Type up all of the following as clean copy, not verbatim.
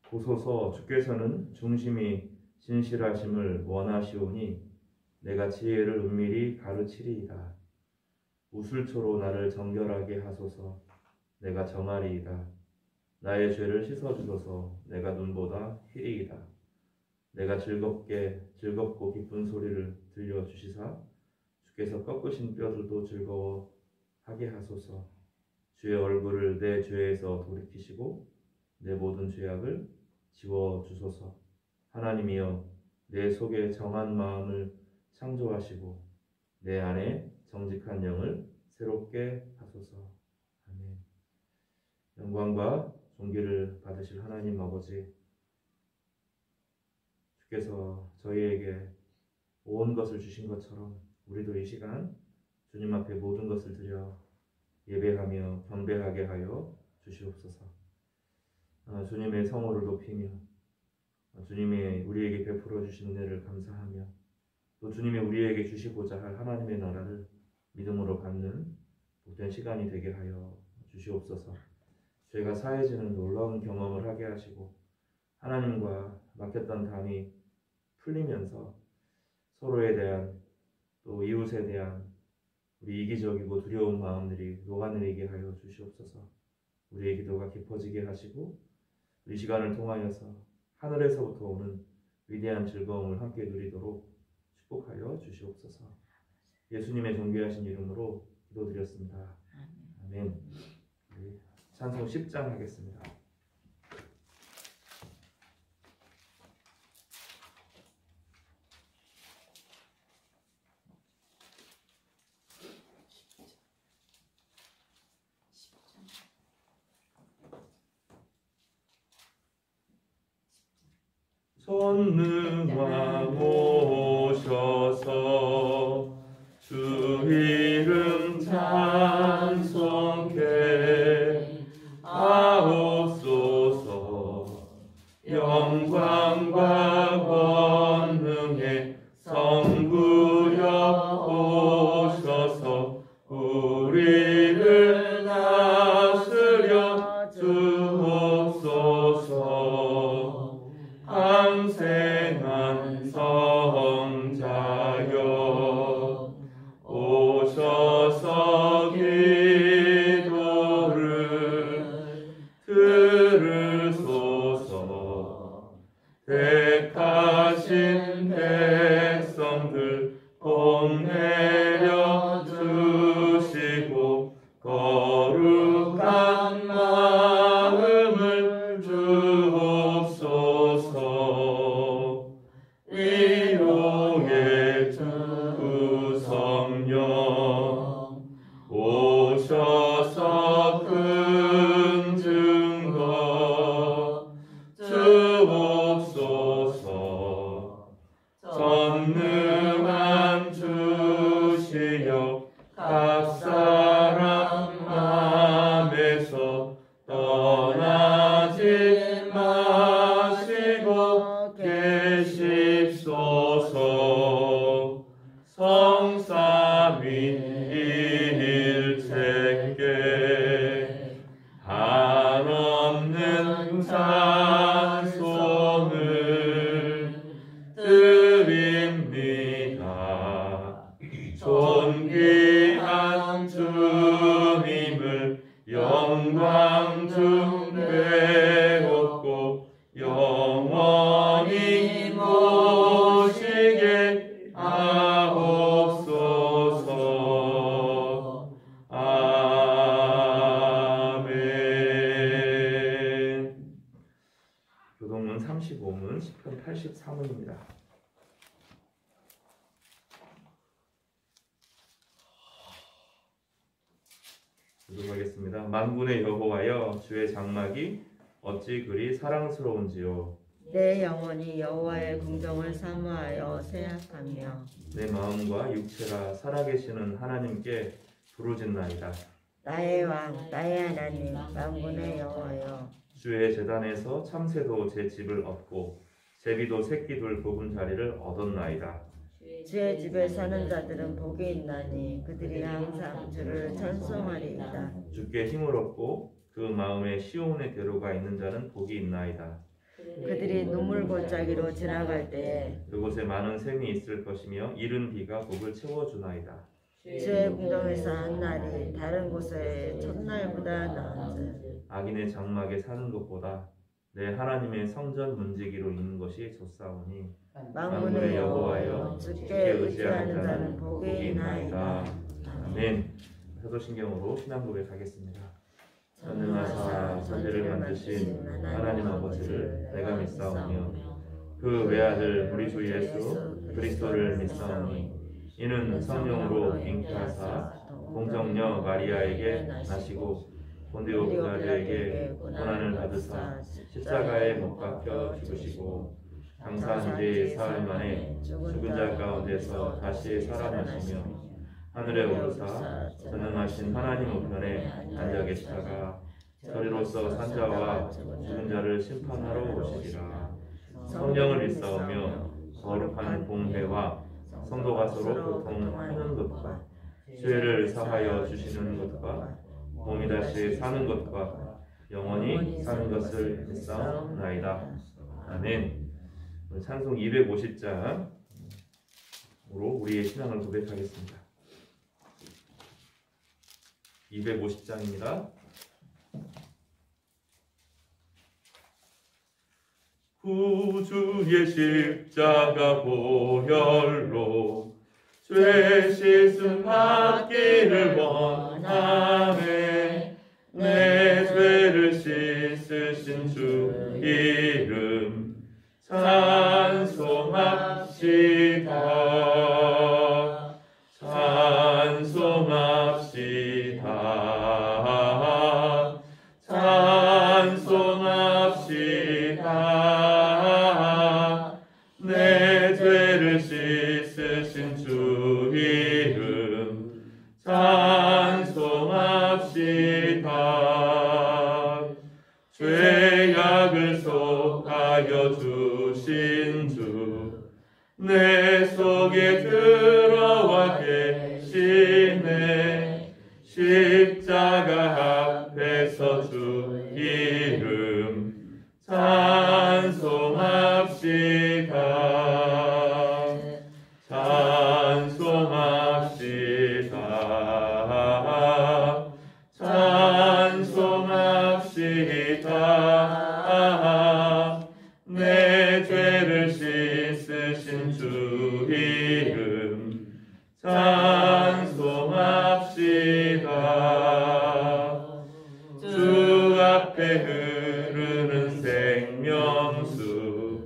보소서. 주께서는 중심이 진실하심을 원하시오니 내가 지혜를 은밀히 가르치리이다. 우슬초로 나를 정결하게 하소서. 내가 정하리이다. 나의 죄를 씻어주소서. 내가 눈보다 희리이다. 내가 즐겁고 기쁜 소리를 들려주시사 주께서 꺾으신 뼈들도 즐거워하게 하소서. 주의 얼굴을 내 죄에서 돌이키시고 내 모든 죄악을 지워주소서. 하나님이여, 내 속에 정한 마음을 창조하시고 내 안에 정직한 영을 새롭게 하소서. 아멘. 영광과 존귀를 받으실 하나님 아버지, 주께서 저희에게 온 것을 주신 것처럼 우리도 이 시간 주님 앞에 모든 것을 드려 예배하며 경배하게 하여 주시옵소서. 주님의 성호를 높이며 주님의 우리에게 베풀어 주신 은혜를 감사하며 또 주님의 우리에게 주시고자 할 하나님의 나라를 믿음으로 갖는 복된 시간이 되게 하여 주시옵소서. 죄가 사해지는 놀라운 경험을 하게 하시고 하나님과 맡겼던 담이 풀리면서 서로에 대한 또 이웃에 대한 우리 이기적이고 두려운 마음들이 녹아내리게 하여 주시옵소서. 우리의 기도가 깊어지게 하시고 이 시간을 통하여서 하늘에서부터 오는 위대한 즐거움을 함께 누리도록 축복하여 주시옵소서. 예수님의 존귀하신 이름으로 기도드렸습니다. 아멘. 찬송 10장 하겠습니다. 전능왕 오셔서 주 이름 찬송케 하옵소서. 영광과 권능의 성부여 오셔서 우리를 다스려 주옵소서. 항생한 성자여 오셔서 기도를 들으소서. 택하신 백성들 복 내려 주시고 거룩한 마음을 주옵소서. 위로의 주 성령 오셔서 큰 증거 주옵소서. 전능한 주시여 각 사람 맘에서 떠나지 마시고 계십소서. 성삼위일체께 한없는 찬송을 드립니다. 존귀한 주님을 영광 중 배웠고 영원히 모시게 하옵소서. 아멘. 교동문 35문 10편 83문입니다. 읽어보겠습니다. 만군의 여호와여, 주의 장막이 어찌 그리 사랑스러운지요. 내 영혼이 여호와의 궁정을 사모하여 생각하며 내 마음과 육체가 살아계시는 하나님께 부르짖나이다. 나의 왕 나의 하나님 만군의 여호와여, 주의 제단에서 참새도 제 집을 얻고 제비도 새끼둘 보금자리를 얻었나이다. 주의 집에 사는 자들은 복이 있나니 그들이 항상 주를 찬송하리이다. 주께 힘을 얻고 그 마음에 시온의 대로가 있는 자는 복이 있나이다. 그들이 눈물 골짜기로 지나갈 때에 그곳에 많은 샘이 있을 것이며 이른 비가 복을 채워주나이다. 주의 궁정에서 한 날이 다른 곳의 첫날보다 나은즉 악인의 장막에 사는 것보다 내 하나님의 성전 문지기로 있는 것이 좋사오니 만군의 여호와여 주께 의지하는 자는 복이 있나이다. 아멘. 사도신경으로 신앙 고백하겠습니다. 전능하사 천지를 만드신 하나님 아버지를 내가 믿사오며 그 외아들 우리 주 예수 그리스도를 믿사오니 이는 성령으로 잉태하사 공정녀 마리아에게 나시고 본디오 빌라도에게 고난을 받으사 십자가에 못 박혀 죽으시고 장사한 지 사흘 만에 죽은 자 가운데서 다시 살아나시며 하늘에 오르사 전능하신 하나님 우편에 앉아 계시다가 저리로서 산자와 죽은 자를 심판하러 오시리라. 성령을 믿사오며 거룩한 공회와 성도가 서로 교통하는 것과 죄를 사하여 주시는 것과 몸이 다시 사는 것과 영원히 사는 것을 믿사옵나이다. 아멘. 찬송 250장으로 우리의 신앙을 고백하겠습니다. 250장입니다. 구주의 십자가 보혈로 죄 씻음 받기를 원하네. 내 죄를 씻으신 주 이름 찬송합시다. 찬송합시다. 찬송합시다. 내 죄를 씻으신 주 이름 찬송합시다. 죄악을 속하여 주신 주 내 속에 들어와 계시네. 십자가 앞에서 주 이름 찬송합시다. 찬송합시다. 찬송합시다. 내 죄를 씻으신 주 이름 찬송합시다. 주 앞에 흐르는 생명수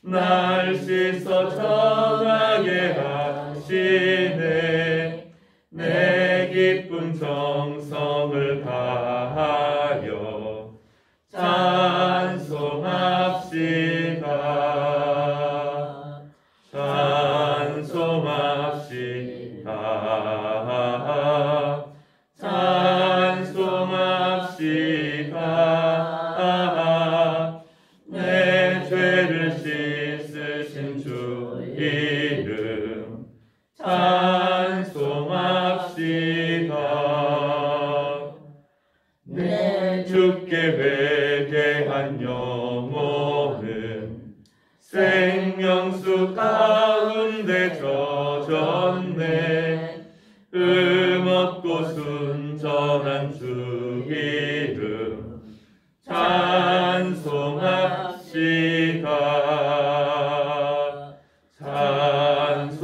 날 씻어 정하게 하시네. 내 기쁨 정성을 다하여 찬송합시다. 찬송합시다. 찬송합시다. 내 죄를 씻으신 주 이름 찬송합시다. 내 주께 회개한 영혼은 생명수 가운데 젖었네. 없고 순전한 주 이름 찬송합시다. 찬송합시다.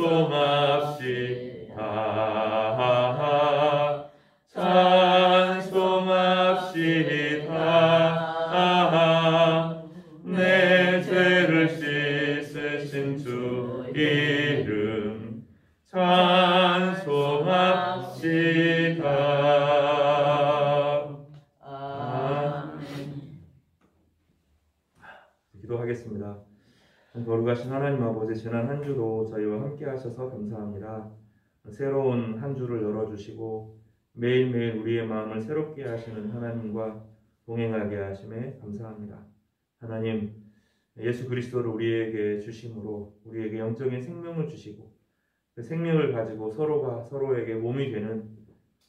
찬송합시다. 내 죄를 씻으신 주 이름 찬송합시다. 아멘. 기도하겠습니다. 거룩하신 하나님 아버지, 지난 한 주도 저희와 함께 하셔서 감사합니다. 새로운 한 주를 열어주시고 매일매일 우리의 마음을 새롭게 하시는 하나님과 동행하게 하심에 감사합니다. 하나님, 예수 그리스도를 우리에게 주심으로 우리에게 영적인 생명을 주시고 그 생명을 가지고 서로가 서로에게 몸이 되는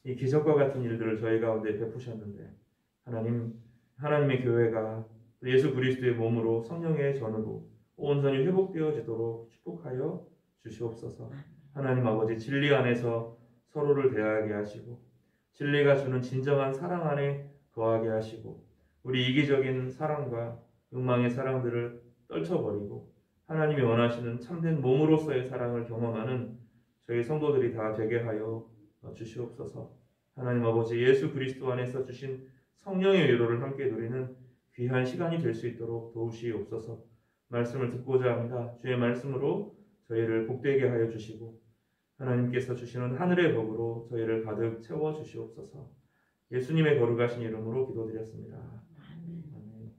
이 기적과 같은 일들을 저희 가운데 베푸셨는데 하나님의 교회가 또 예수 그리스도의 몸으로 성령의 전으로 온전히 회복되어지도록 축복하여 주시옵소서. 하나님 아버지, 진리 안에서 서로를 대하게 하시고 진리가 주는 진정한 사랑 안에 거하게 하시고 우리 이기적인 사랑과 욕망의 사랑들을 떨쳐버리고 하나님이 원하시는 참된 몸으로서의 사랑을 경험하는 저희 성도들이 다 되게 하여 주시옵소서. 하나님 아버지, 예수 그리스도 안에서 주신 성령의 위로를 함께 누리는 귀한 시간이 될 수 있도록 도우시옵소서. 말씀을 듣고자 합니다. 주의 말씀으로 저희를 복되게 하여 주시고 하나님께서 주시는 하늘의 복으로 저희를 가득 채워 주시옵소서. 예수님의 거룩하신 이름으로 기도드렸습니다. 아멘.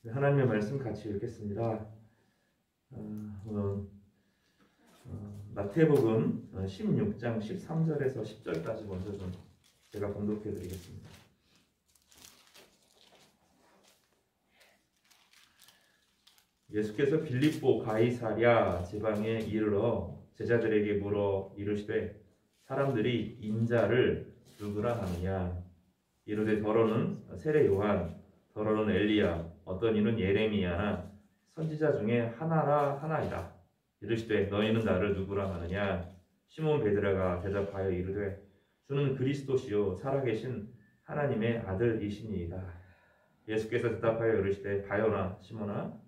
네, 하나님의 말씀 같이 읽겠습니다. 오늘 마태복음 16장 13절에서 10절까지 먼저 좀 제가 봉독해 드리겠습니다. 예수께서 빌립보 가이사랴 지방에 이르러 제자들에게 물어 이르시되 사람들이 인자를 누구라 하느냐. 이르되 더러는 세례 요한, 더러는 엘리야, 어떤 이는 예레미야나 선지자 중에 하나라 하나이다. 이르시되 너희는 나를 누구라 하느냐. 시몬 베드로가 대답하여 이르되 주는 그리스도시요 살아계신 하나님의 아들이시니이다. 예수께서 대답하여 이르시되 바요나 시몬아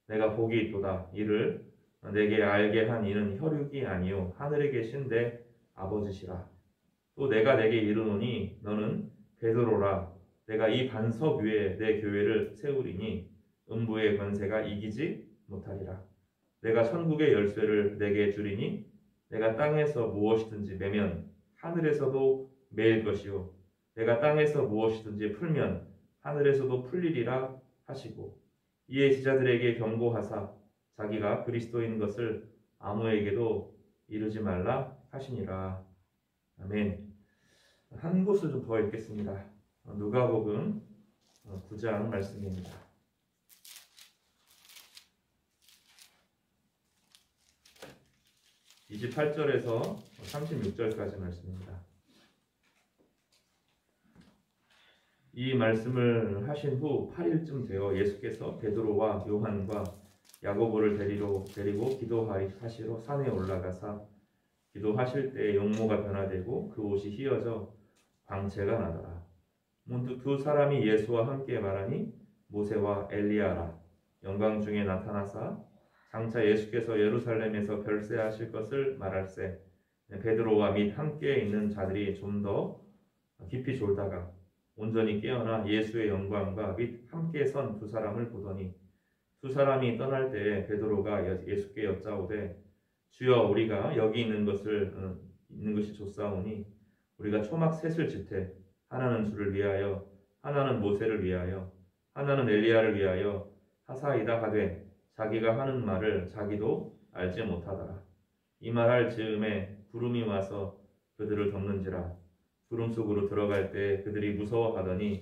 내가 복이 있도다. 이를 내게 알게 한 이는 혈육이 아니요 하늘에 계신 내 아버지시라. 또 내가 내게 이르노니 너는 베드로라. 내가 이 반석 위에 내 교회를 세우리니 음부의 권세가 이기지 못하리라. 내가 천국의 열쇠를 내게 주리니 내가 땅에서 무엇이든지 매면 하늘에서도 매일 것이요 내가 땅에서 무엇이든지 풀면 하늘에서도 풀리리라 하시고 이에 제자들에게 경고하사 자기가 그리스도인 것을 아무에게도 이르지 말라 하시니라. 아멘. 한 곳을 좀 더 읽겠습니다. 누가복음 9장 말씀입니다. 28절에서 36절까지 말씀입니다. 이 말씀을 하신 후 8일쯤 되어 예수께서 베드로와 요한과 야고보를 데리고 기도하시러 산에 올라가사 기도하실 때 용모가 변화되고 그 옷이 휘어져 광채가 나더라. 문득 두 사람이 예수와 함께 말하니 모세와 엘리야라. 영광 중에 나타나사 장차 예수께서 예루살렘에서 별세하실 것을 말할세. 베드로와 및 함께 있는 자들이 좀 더 깊이 졸다가 온전히 깨어나 예수의 영광과 및 함께 선 두 사람을 보더니 두 사람이 떠날 때에 베드로가 예수께 여짜오되 주여 우리가 여기 있는 것이 좋사오니 우리가 초막 셋을 짓되 하나는 주를 위하여 하나는 모세를 위하여 하나는 엘리야를 위하여 하사이다 하되 자기가 하는 말을 자기도 알지 못하더라. 이 말할 즈음에 구름이 와서 그들을 덮는지라. 구름 속으로 들어갈 때 그들이 무서워하더니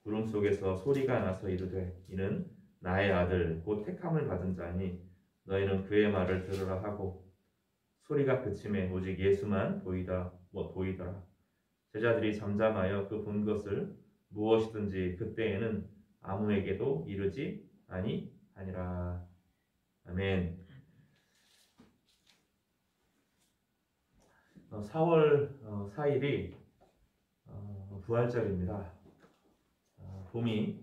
구름 속에서 소리가 나서 이르되 이는 나의 아들 곧 택함을 받은 자니 너희는 그의 말을 들으라 하고 소리가 그침에 오직 예수만 보이더라. 제자들이 잠잠하여 그 본 것을 무엇이든지 그때에는 아무에게도 이르지 아니하니라. 아멘. 4월 4일이 부활절입니다. 봄이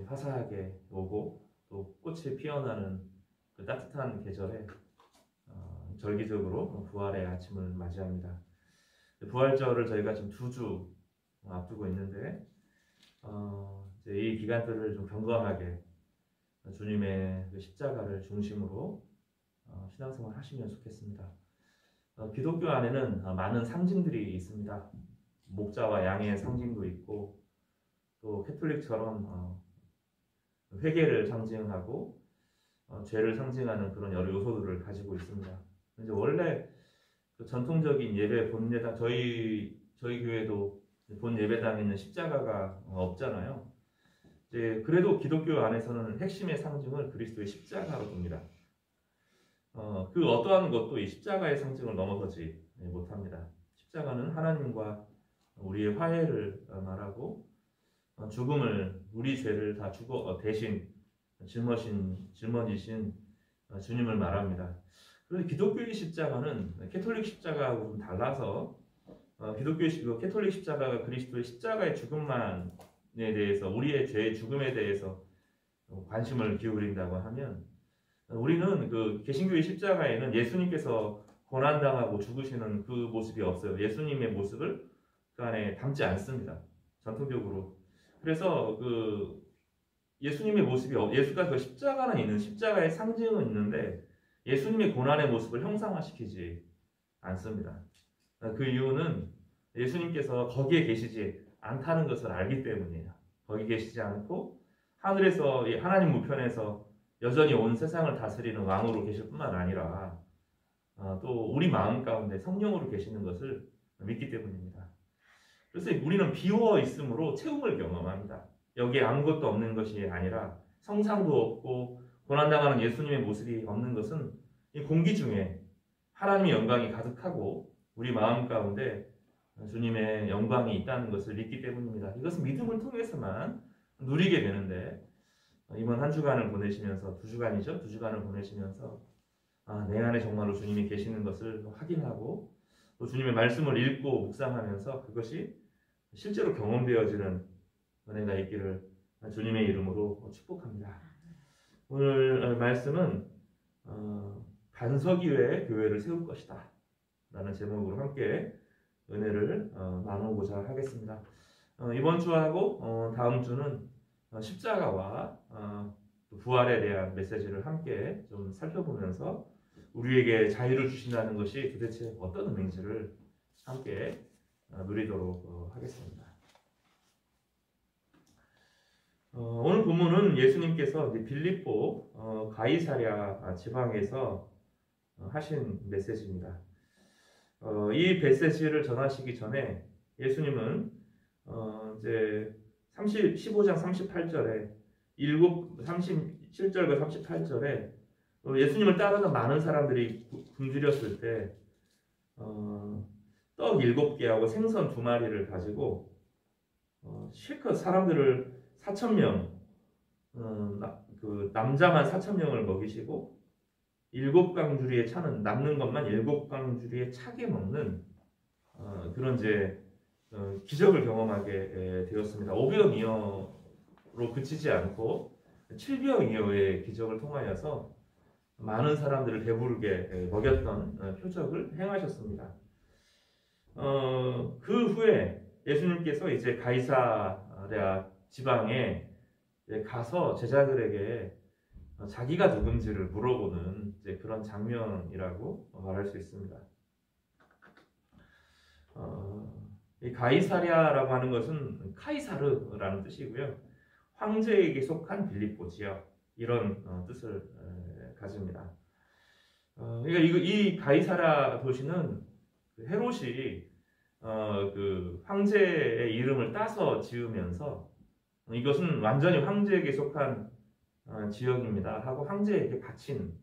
화사하게 오고 또 꽃이 피어나는 그 따뜻한 계절에 절기적으로 부활의 아침을 맞이합니다. 부활절을 저희가 지금 2주 앞두고 있는데 이제 이 기간들을 좀 경건하게 주님의 그 십자가를 중심으로 신앙생활 하시면 좋겠습니다. 기독교 안에는 많은 상징들이 있습니다. 목자와 양의 상징도 있고 또 캐톨릭처럼 회개를 상징하고 죄를 상징하는 그런 여러 요소들을 가지고 있습니다. 이제 원래 그 전통적인 예배 본예당 저희 교회도 본 예배당에는 십자가가 없잖아요. 이제 그래도 기독교 안에서는 핵심의 상징을 그리스도의 십자가로 봅니다. 그 어떠한 것도 이 십자가의 상징을 넘어서지 못합니다. 십자가는 하나님과 우리의 화해를 말하고 죽음을 우리 죄를 다 대신 짊어지신 주님을 말합니다. 그런데 기독교의 십자가는 캐톨릭 십자가하고 좀 달라서 캐톨릭 십자가가 그리스도의 십자가의 죽음만에 대해서 우리의 죄의 죽음에 대해서 관심을 기울인다고 하면 우리는 그 개신교의 십자가에는 예수님께서 고난당하고 죽으시는 그 모습이 없어요. 예수님의 모습을 그 안에 담지 않습니다. 전통적으로. 그래서 그 예수님의 모습이 예수가 그 십자가는 있는 십자가의 상징은 있는데 예수님의 고난의 모습을 형상화시키지 않습니다. 그 이유는 예수님께서 거기에 계시지 않다는 것을 알기 때문이에요. 거기 계시지 않고 하늘에서 하나님 우편에서 여전히 온 세상을 다스리는 왕으로 계실 뿐만 아니라 또 우리 마음 가운데 성령으로 계시는 것을 믿기 때문입니다. 그래서 우리는 비워 있음으로 채움을 경험합니다. 여기에 아무것도 없는 것이 아니라 성상도 없고 고난당하는 예수님의 모습이 없는 것은 이 공기 중에 하나님의 영광이 가득하고 우리 마음 가운데 주님의 영광이 있다는 것을 믿기 때문입니다. 이것은 믿음을 통해서만 누리게 되는데 이번 한 주간을 보내시면서 2주간이죠. 2주간을 보내시면서 내 안에 정말로 주님이 계시는 것을 확인하고 또 주님의 말씀을 읽고 묵상하면서 그것이 실제로 경험되어지는 은혜가 있기를 주님의 이름으로 축복합니다. 오늘 말씀은 반석 위에 교회를 세울 것이다 라는 제목으로 함께 은혜를 나누고자 하겠습니다. 이번 주하고 다음 주는 십자가와 부활에 대한 메시지를 함께 좀 살펴보면서 우리에게 자유를 주신다는 것이 도대체 어떤 의미인지를 함께 누리도록 하겠습니다. 오늘 본문은 예수님께서 빌립보 가이사랴 지방에서 하신 메시지입니다. 이 메시지를 전하시기 전에 예수님은 이제 15장 38절에 37절과 38절에 예수님을 따르는 많은 사람들이 굶주렸을 때 떡 7개하고 생선 2마리를 가지고 실컷 사람들을 4,000명 그 남자만 4,000명을 먹이시고 7강주리에 차는 남는 것만 7강주리에 차게 먹는 그런 이제 기적을 경험하게 되었습니다. 5병이어로 그치지 않고 7병이어의 기적을 통하여서 많은 사람들을 배부르게 먹였던 표적을 행하셨습니다. 그 후에 예수님께서 이제 가이사랴 지방에 가서 제자들에게 자기가 누군지를 물어보는 이제 그런 장면이라고 말할 수 있습니다. 이 가이사랴라고 하는 것은 카이사르라는 뜻이고요. 황제에게 속한 빌립보 지역 이런 뜻을 가집니다. 그러니까 이 가이사랴 도시는 헤롯이 그 황제의 이름을 따서 지으면서 이것은 완전히 황제에게 속한 지역입니다 하고 황제에게 바친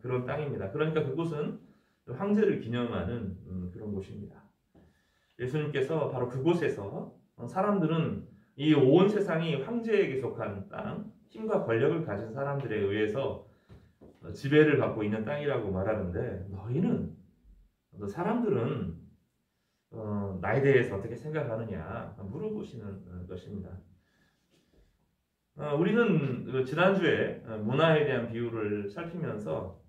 그런 땅입니다. 그러니까 그곳은 황제를 기념하는 그런 곳입니다. 예수님께서 바로 그곳에서 사람들은 이 온 세상이 황제에게 속한 땅, 힘과 권력을 가진 사람들에 의해서 지배를 받고 있는 땅이라고 말하는데 사람들은 나에 대해서 어떻게 생각하느냐 물어보시는 것입니다. 우리는 지난주에 문화에 대한 비유를 살피면서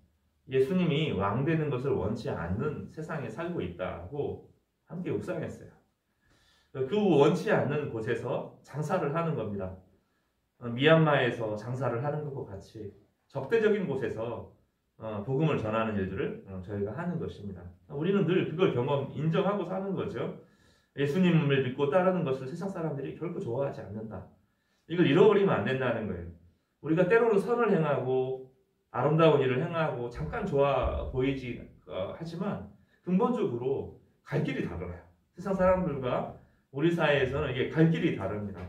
예수님이 왕 되는 것을 원치 않는 세상에 살고 있다고 함께 묵상했어요. 그 원치 않는 곳에서 장사를 하는 겁니다. 미얀마에서 장사를 하는 것과 같이 적대적인 곳에서 복음을 전하는 일들을 저희가 하는 것입니다. 우리는 늘 그걸 인정하고 사는 거죠. 예수님을 믿고 따르는 것을 세상 사람들이 결코 좋아하지 않는다. 이걸 잃어버리면 안 된다는 거예요. 우리가 때로는 선을 행하고 아름다운 일을 행하고 잠깐 좋아 보이지 하지만 근본적으로 갈 길이 달라요. 세상 사람들과 우리 사회에서는 이게 갈 길이 다릅니다.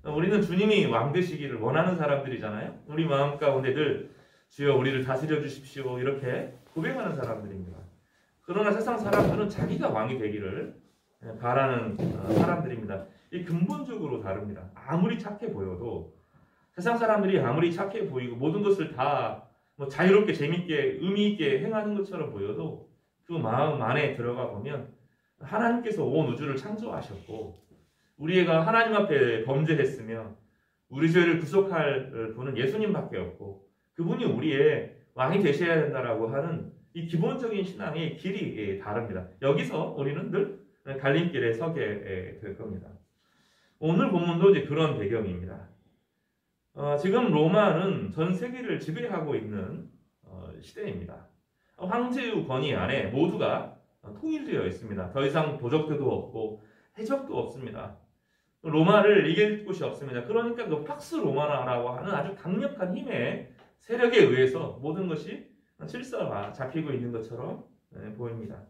우리는 주님이 왕 되시기를 원하는 사람들이잖아요. 우리 마음 가운데 늘 주여 우리를 다스려 주십시오 이렇게 고백하는 사람들입니다. 그러나 세상 사람들은 자기가 왕이 되기를 바라는 사람들입니다. 이 근본적으로 다릅니다. 아무리 착해 보여도 세상 사람들이 아무리 착해 보이고 모든 것을 다 뭐 자유롭게 재밌게 의미 있게 행하는 것처럼 보여도 그 마음 안에 들어가 보면 하나님께서 온 우주를 창조하셨고 우리가 하나님 앞에 범죄했으며 우리 죄를 구속할 분은 예수님밖에 없고 그분이 우리의 왕이 되셔야 된다라고 하는 이 기본적인 신앙의 길이 다릅니다. 여기서 우리는 늘 갈림길에 서게 될 겁니다. 오늘 본문도 이제 그런 배경입니다. 지금 로마는 전 세계를 지배하고 있는 시대입니다. 황제의 권위 안에 모두가 통일되어 있습니다. 더 이상 도적도 없고 해적도 없습니다. 로마를 이길 곳이 없습니다. 그러니까 그 팍스 로마나라고 하는 아주 강력한 힘의 세력에 의해서 모든 것이 질서가 잡히고 있는 것처럼 보입니다.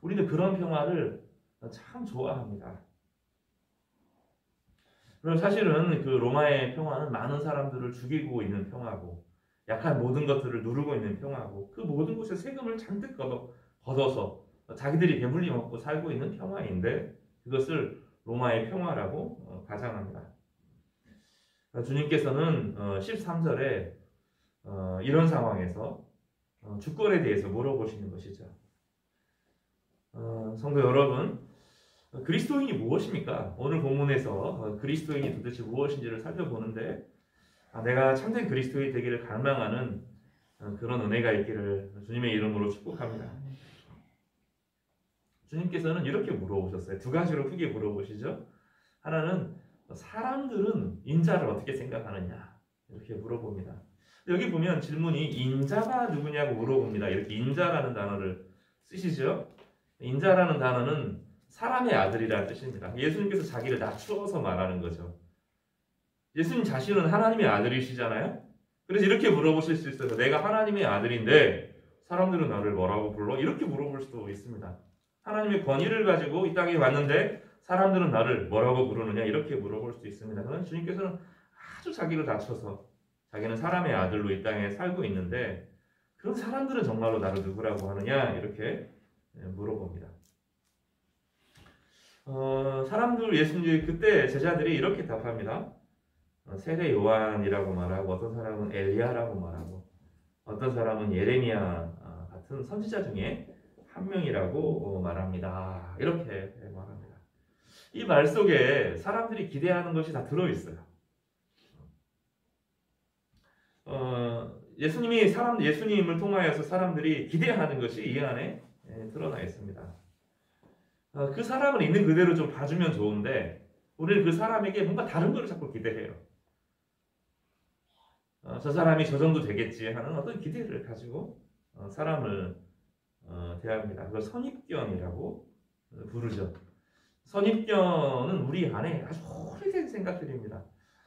우리는 그런 평화를 참 좋아합니다. 그럼 사실은 그 로마의 평화는 많은 사람들을 죽이고 있는 평화고 약한 모든 것들을 누르고 있는 평화고 그 모든 곳에 세금을 잔뜩 걷어서 자기들이 배불리 먹고 살고 있는 평화인데 그것을 로마의 평화라고 가장합니다. 주님께서는 13절에 이런 상황에서 주권에 대해서 물어보시는 것이죠. 성도 여러분, 그리스도인이 무엇입니까? 오늘 본문에서 그리스도인이 도대체 무엇인지를 살펴보는데 내가 참된 그리스도인이 되기를 갈망하는 그런 은혜가 있기를 주님의 이름으로 축복합니다. 주님께서는 이렇게 물어보셨어요. 두 가지로 크게 물어보시죠. 하나는 사람들은 인자를 어떻게 생각하느냐 이렇게 물어봅니다. 여기 보면 질문이 인자가 누구냐고 물어봅니다. 이렇게 인자라는 단어를 쓰시죠. 인자라는 단어는 사람의 아들이라는 뜻입니다. 예수님께서 자기를 낮추어서 말하는 거죠. 예수님 자신은 하나님의 아들이시잖아요. 그래서 이렇게 물어보실 수 있어요. 내가 하나님의 아들인데 사람들은 나를 뭐라고 불러? 이렇게 물어볼 수도 있습니다. 하나님의 권위를 가지고 이 땅에 왔는데 사람들은 나를 뭐라고 부르느냐 이렇게 물어볼 수도 있습니다. 그러나 주님께서는 아주 자기를 낮춰서 자기는 사람의 아들로 이 땅에 살고 있는데 그런 사람들은 정말로 나를 누구라고 하느냐 이렇게 물어봅니다. 사람들 예수님 그때 제자들이 이렇게 답합니다. 세례 요한이라고 말하고 어떤 사람은 엘리야라고 말하고 어떤 사람은 예레미야 같은 선지자 중에 한 명이라고 말합니다. 이렇게 말합니다. 이 말 속에 사람들이 기대하는 것이 다 들어있어요. 예수님을 통하여서 사람들이 기대하는 것이 이 안에 드러나 있습니다. 그 사람을 있는 그대로 좀 봐주면 좋은데 우리는 그 사람에게 뭔가 다른 걸 자꾸 기대해요. 저 사람이 저 정도 되겠지 하는 어떤 기대를 가지고 사람을 대합니다. 그걸 선입견이라고 부르죠. 선입견은 우리 안에 아주 오래된 생각들입니다.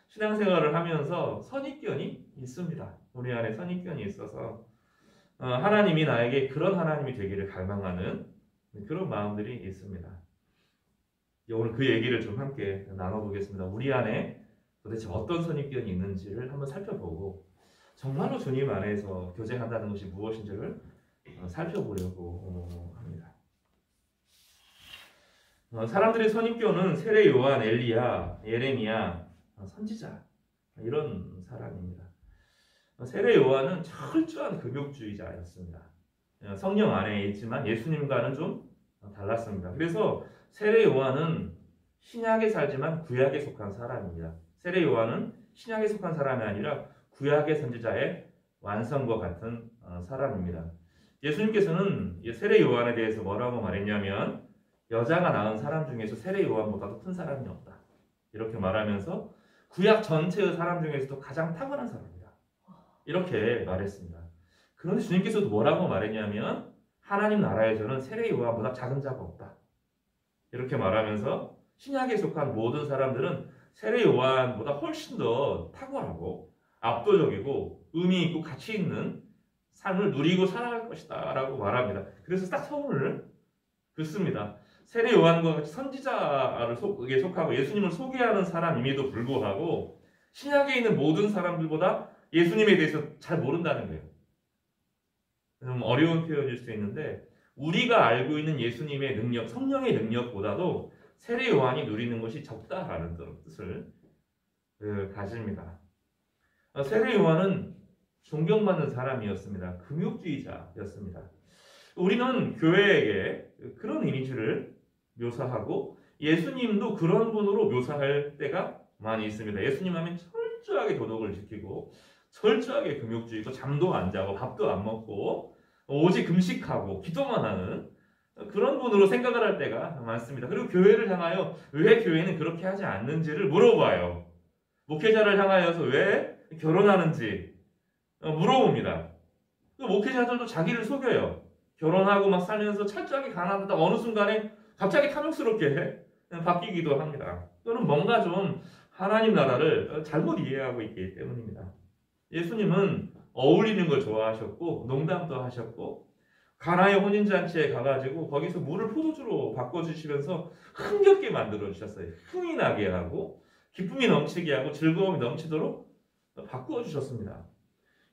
신앙생활을 하면서 선입견이 있습니다. 우리 안에 선입견이 있어서 하나님이 나에게 그런 하나님이 되기를 갈망하는 그런 마음들이 있습니다. 오늘 그 얘기를 좀 함께 나눠보겠습니다. 우리 안에 도대체 어떤 선입견이 있는지를 한번 살펴보고 정말로 주님 안에서 교제한다는 것이 무엇인지를 살펴보려고 합니다. 사람들의 선입견은 세례 요한, 엘리야, 예레미야, 선지자 이런 사람입니다. 세례 요한은 철저한 금욕주의자였습니다. 성령 안에 있지만 예수님과는 좀 달랐습니다. 그래서 세례 요한은 신약에 살지만 구약에 속한 사람입니다. 세례 요한은 신약에 속한 사람이 아니라 구약의 선지자의 완성과 같은 사람입니다. 예수님께서는 세례 요한에 대해서 뭐라고 말했냐면 여자가 낳은 사람 중에서 세례 요한보다도 큰 사람이 없다. 이렇게 말하면서 구약 전체의 사람 중에서도 가장 탁월한 사람이다. 이렇게 말했습니다. 그런데 주님께서도 뭐라고 말했냐면 하나님 나라에서는 세례 요한보다 작은 자가 없다. 이렇게 말하면서 신약에 속한 모든 사람들은 세례 요한보다 훨씬 더 탁월하고 압도적이고 의미 있고 가치 있는 삶을 누리고 살아갈 것이다 라고 말합니다. 그래서 딱 서문을 긋습니다. 세례 요한과 같이 선지자에 속하고 예수님을 소개하는 사람임에도 불구하고 신약에 있는 모든 사람들보다 예수님에 대해서 잘 모른다는 거예요. 좀 어려운 표현일 수 있는데 우리가 알고 있는 예수님의 능력, 성령의 능력보다도 세례 요한이 누리는 것이 적다라는 뜻을 가집니다. 세례 요한은 존경받는 사람이었습니다. 금욕주의자였습니다. 우리는 교회에게 그런 이미지를 묘사하고 예수님도 그런 분으로 묘사할 때가 많이 있습니다. 예수님 하면 철저하게 도덕을 지키고 철저하게 금욕주의고 잠도 안 자고 밥도 안 먹고 오직 금식하고 기도만 하는 그런 분으로 생각을 할 때가 많습니다. 그리고 교회를 향하여 왜 교회는 그렇게 하지 않는지를 물어봐요. 목회자를 향하여서 왜 결혼하는지 물어봅니다. 목회자들도 자기를 속여요. 결혼하고 막 살면서 철저하게 가난하다 어느 순간에 갑자기 탐욕스럽게 바뀌기도 합니다. 또는 뭔가 좀 하나님 나라를 잘못 이해하고 있기 때문입니다. 예수님은 어울리는 걸 좋아하셨고 농담도 하셨고 가나의 혼인잔치에 가가지고 거기서 물을 포도주로 바꿔주시면서 흥겹게 만들어주셨어요. 흥이 나게 하고 기쁨이 넘치게 하고 즐거움이 넘치도록 바꾸어주셨습니다.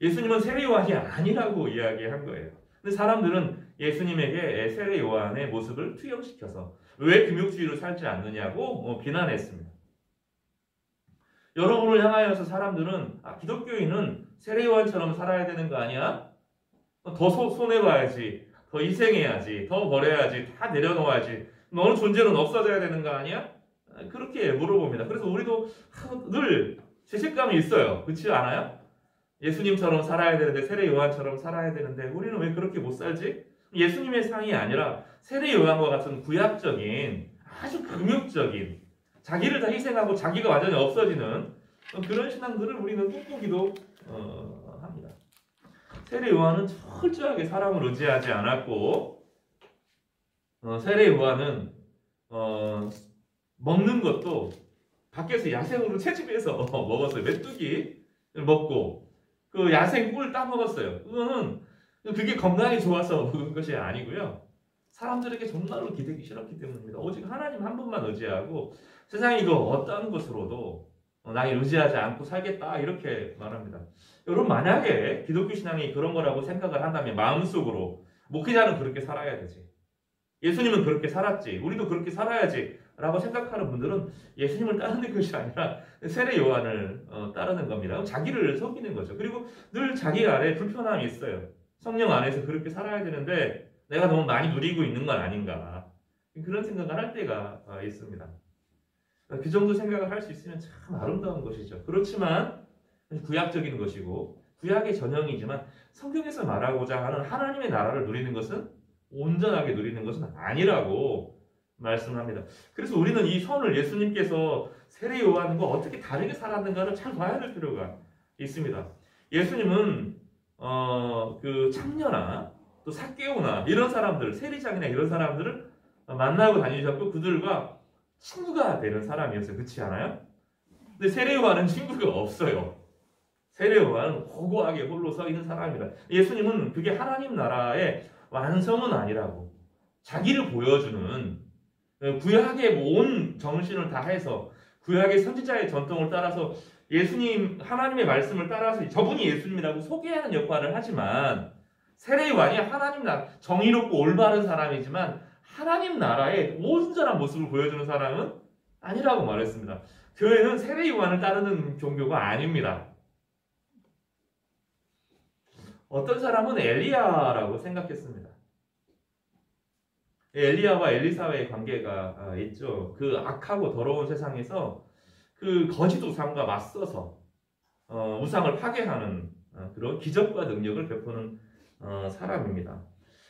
예수님은 세례 요한이 아니라고 이야기한 거예요. 근데 사람들은 예수님에게 세례 요한의 모습을 투영시켜서 왜 금욕주의로 살지 않느냐고 비난했습니다. 여러분을 향하여서 사람들은 기독교인은 세례 요한처럼 살아야 되는 거 아니야? 더 손해봐야지, 더 희생해야지, 더 버려야지, 다 내려놓아야지, 너는 존재는 없어져야 되는 거 아니야? 그렇게 물어봅니다. 그래서 우리도 늘 죄책감이 있어요. 그렇지 않아요? 예수님처럼 살아야 되는데 세례 요한처럼 살아야 되는데 우리는 왜 그렇게 못 살지? 예수님의 상이 아니라 세례 요한과 같은 구약적인 아주 금욕적인 자기를 다 희생하고 자기가 완전히 없어지는 그런 신앙들을 우리는 꿈꾸기도 합니다. 세례 요한은 철저하게 사람을 의지하지 않았고 세례 요한은 먹는 것도 밖에서 야생으로 채집해서 먹었어요. 메뚜기 먹고 그 야생 꿀 따먹었어요. 그게 건강에 좋아서 먹은 것이 아니고요. 사람들에게 정말로 기대기 싫었기 때문입니다. 오직 하나님 한 분만 의지하고 세상에 이거 어떤 것으로도 나를 의지하지 않고 살겠다 이렇게 말합니다. 여러분 만약에 기독교 신앙이 그런 거라고 생각을 한다면 마음속으로 목회자는 그렇게 살아야 되지. 예수님은 그렇게 살았지. 우리도 그렇게 살아야지. 라고 생각하는 분들은 예수님을 따르는 것이 아니라 세례 요한을 따르는 겁니다. 자기를 속이는 거죠. 그리고 늘 자기 안에 불편함이 있어요. 성령 안에서 그렇게 살아야 되는데 내가 너무 많이 누리고 있는 건 아닌가. 그런 생각을 할 때가 있습니다. 그 정도 생각을 할 수 있으면 참 아름다운 것이죠. 그렇지만 구약적인 것이고 구약의 전형이지만 성경에서 말하고자 하는 하나님의 나라를 누리는 것은 온전하게 누리는 것은 아니라고 말씀합니다. 그래서 우리는 이 선을 예수님께서 세례 요한과 어떻게 다르게 살았는가를 잘 봐야 될 필요가 있습니다. 예수님은 그 창녀나 또 삭개오나 이런 사람들, 세리장이나 이런 사람들을 만나고 다니셨고 그들과 친구가 되는 사람이었어요. 그렇지 않아요? 근데 세례 요한은 친구가 없어요. 세례 요한은 고고하게 홀로 서 있는 사람입니다. 예수님은 그게 하나님 나라의 완성은 아니라고 자기를 보여주는 구약의 온 정신을 다해서 구약의 선지자의 전통을 따라서 예수님 하나님의 말씀을 따라서 저분이 예수님이라고 소개하는 역할을 하지만 세례 요한이 하나님 나라 정의롭고 올바른 사람이지만 하나님 나라의 온전한 모습을 보여주는 사람은 아니라고 말했습니다. 교회는 세례 요한을 따르는 종교가 아닙니다. 어떤 사람은 엘리야라고 생각했습니다. 엘리야와 엘리사의 관계가 있죠. 그 악하고 더러운 세상에서 그 거짓 우상과 맞서서 우상을 파괴하는 그런 기적과 능력을 베푸는 사람입니다.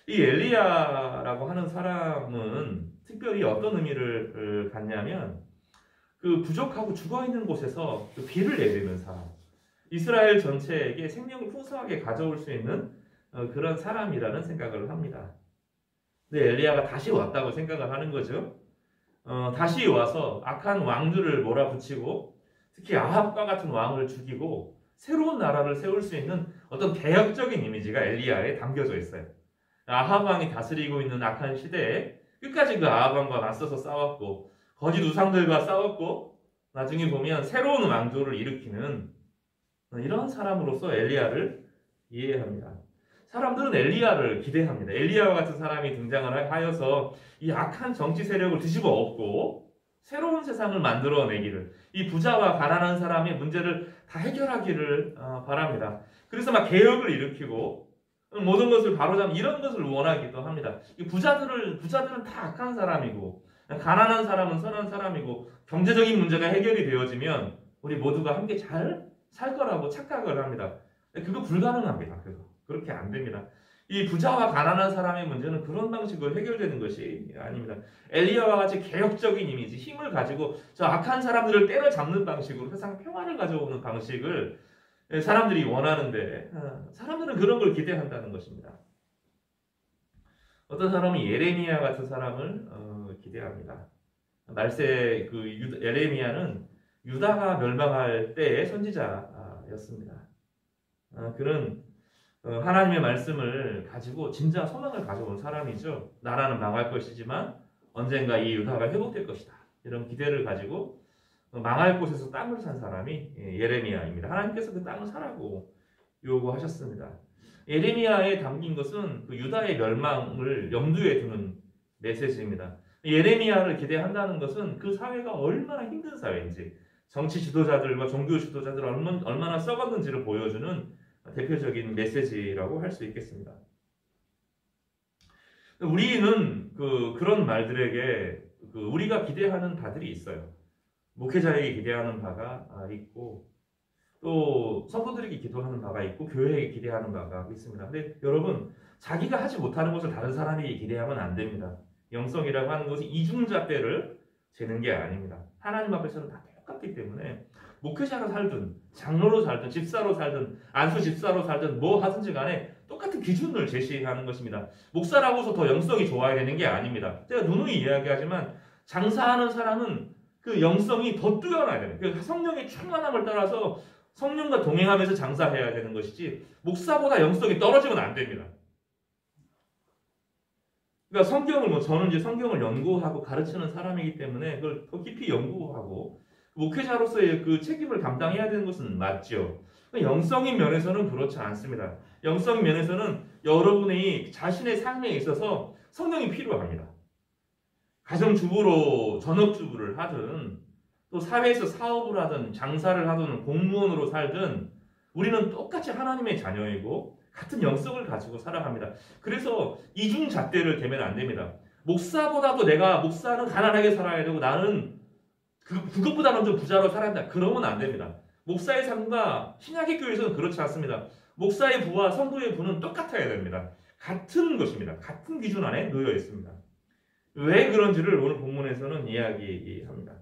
이 엘리야라고 하는 사람은 특별히 어떤 의미를 갖냐면 그 부족하고 죽어있는 곳에서 그 비를 내리는 사람, 이스라엘 전체에게 생명을 풍성하게 가져올 수 있는 그런 사람이라는 생각을 합니다. 근데 엘리야가 다시 왔다고 생각을 하는 거죠. 다시 와서 악한 왕들을 몰아붙이고 특히 아합과 같은 왕을 죽이고 새로운 나라를 세울 수 있는 어떤 개혁적인 이미지가 엘리야에 담겨져 있어요. 아합 왕이 다스리고 있는 악한 시대에 끝까지 그 아합 왕과 맞서서 싸웠고 거짓 우상들과 싸웠고 나중에 보면 새로운 왕조를 일으키는 이런 사람으로서 엘리야를 이해합니다. 사람들은 엘리야를 기대합니다. 엘리야와 같은 사람이 등장을 하여서 이 악한 정치 세력을 뒤집어 엎고 새로운 세상을 만들어내기를, 이 부자와 가난한 사람의 문제를 다 해결하기를 바랍니다. 그래서 막 개혁을 일으키고 모든 것을 바로잡는 이런 것을 원하기도 합니다. 이 부자들은 다 악한 사람이고 가난한 사람은 선한 사람이고 경제적인 문제가 해결이 되어지면 우리 모두가 함께 잘 살 거라고 착각을 합니다. 그거 불가능합니다. 그렇게 안 됩니다. 이 부자와 가난한 사람의 문제는 그런 방식으로 해결되는 것이 아닙니다. 엘리야와 같이 개혁적인 이미지, 힘을 가지고 저 악한 사람들을 때려잡는 방식으로 세상 평화를 가져오는 방식을 사람들이 원하는데 사람들은 그런 걸 기대한다는 것입니다. 어떤 사람은 예레미야 같은 사람을 기대합니다. 말세 예레미야는 유다가 멸망할 때의 선지자였습니다. 그는 하나님의 말씀을 가지고 진짜 소망을 가져온 사람이죠. 나라는 망할 것이지만 언젠가 이 유다가 회복될 것이다. 이런 기대를 가지고 망할 곳에서 땅을 산 사람이 예레미야입니다. 하나님께서 그 땅을 사라고 요구하셨습니다. 예레미야에 담긴 것은 그 유다의 멸망을 염두에 두는 메시지입니다. 예레미야를 기대한다는 것은 그 사회가 얼마나 힘든 사회인지, 정치 지도자들과 종교 지도자들 얼마나 썩었는지를 보여주는 대표적인 메시지라고 할 수 있겠습니다. 우리는 그런 말들에게 우리가 기대하는 바들이 있어요. 목회자에게 기대하는 바가 있고, 또 성도들에게 기도하는 바가 있고, 교회에게 기대하는 바가 있습니다. 근데 여러분, 자기가 하지 못하는 것을 다른 사람에게 기대하면 안 됩니다. 영성이라고 하는 것이 이중잣대를 재는 게 아닙니다. 하나님 앞에서는 다 똑같기 때문에 목회자로 살든 장로로 살든 집사로 살든 안수 집사로 살든 뭐 하든지 간에 똑같은 기준을 제시하는 것입니다. 목사라고서 더 영성이 좋아야 되는 게 아닙니다. 제가 누누이 이야기하지만 장사하는 사람은 그 영성이 더 뛰어나야 되는, 그 성령의 충만함을 따라서 성령과 동행하면서 장사해야 되는 것이지 목사보다 영성이 떨어지면 안 됩니다. 그러니까 저는 이제 성경을 연구하고 가르치는 사람이기 때문에 그걸 더 깊이 연구하고 목회자로서의 그 책임을 감당해야 되는 것은 맞죠. 영성인 면에서는 그렇지 않습니다. 영성인 면에서는 여러분이 자신의 삶에 있어서 성령이 필요합니다. 가정주부로 전업주부를 하든 또 사회에서 사업을 하든 장사를 하든 공무원으로 살든 우리는 똑같이 하나님의 자녀이고 같은 영성을 가지고 살아갑니다. 그래서 이중잣대를 대면 안 됩니다. 목사보다도 목사는 가난하게 살아야 되고 나는 그것보다는 좀 부자로 살아야 한다. 그러면 안 됩니다. 목사의 삶과 신약의 교회에서는 그렇지 않습니다. 목사의 부와 성도의 부는 똑같아야 됩니다. 같은 것입니다. 같은 기준 안에 놓여 있습니다. 왜 그런지를 오늘 본문에서는 이야기합니다.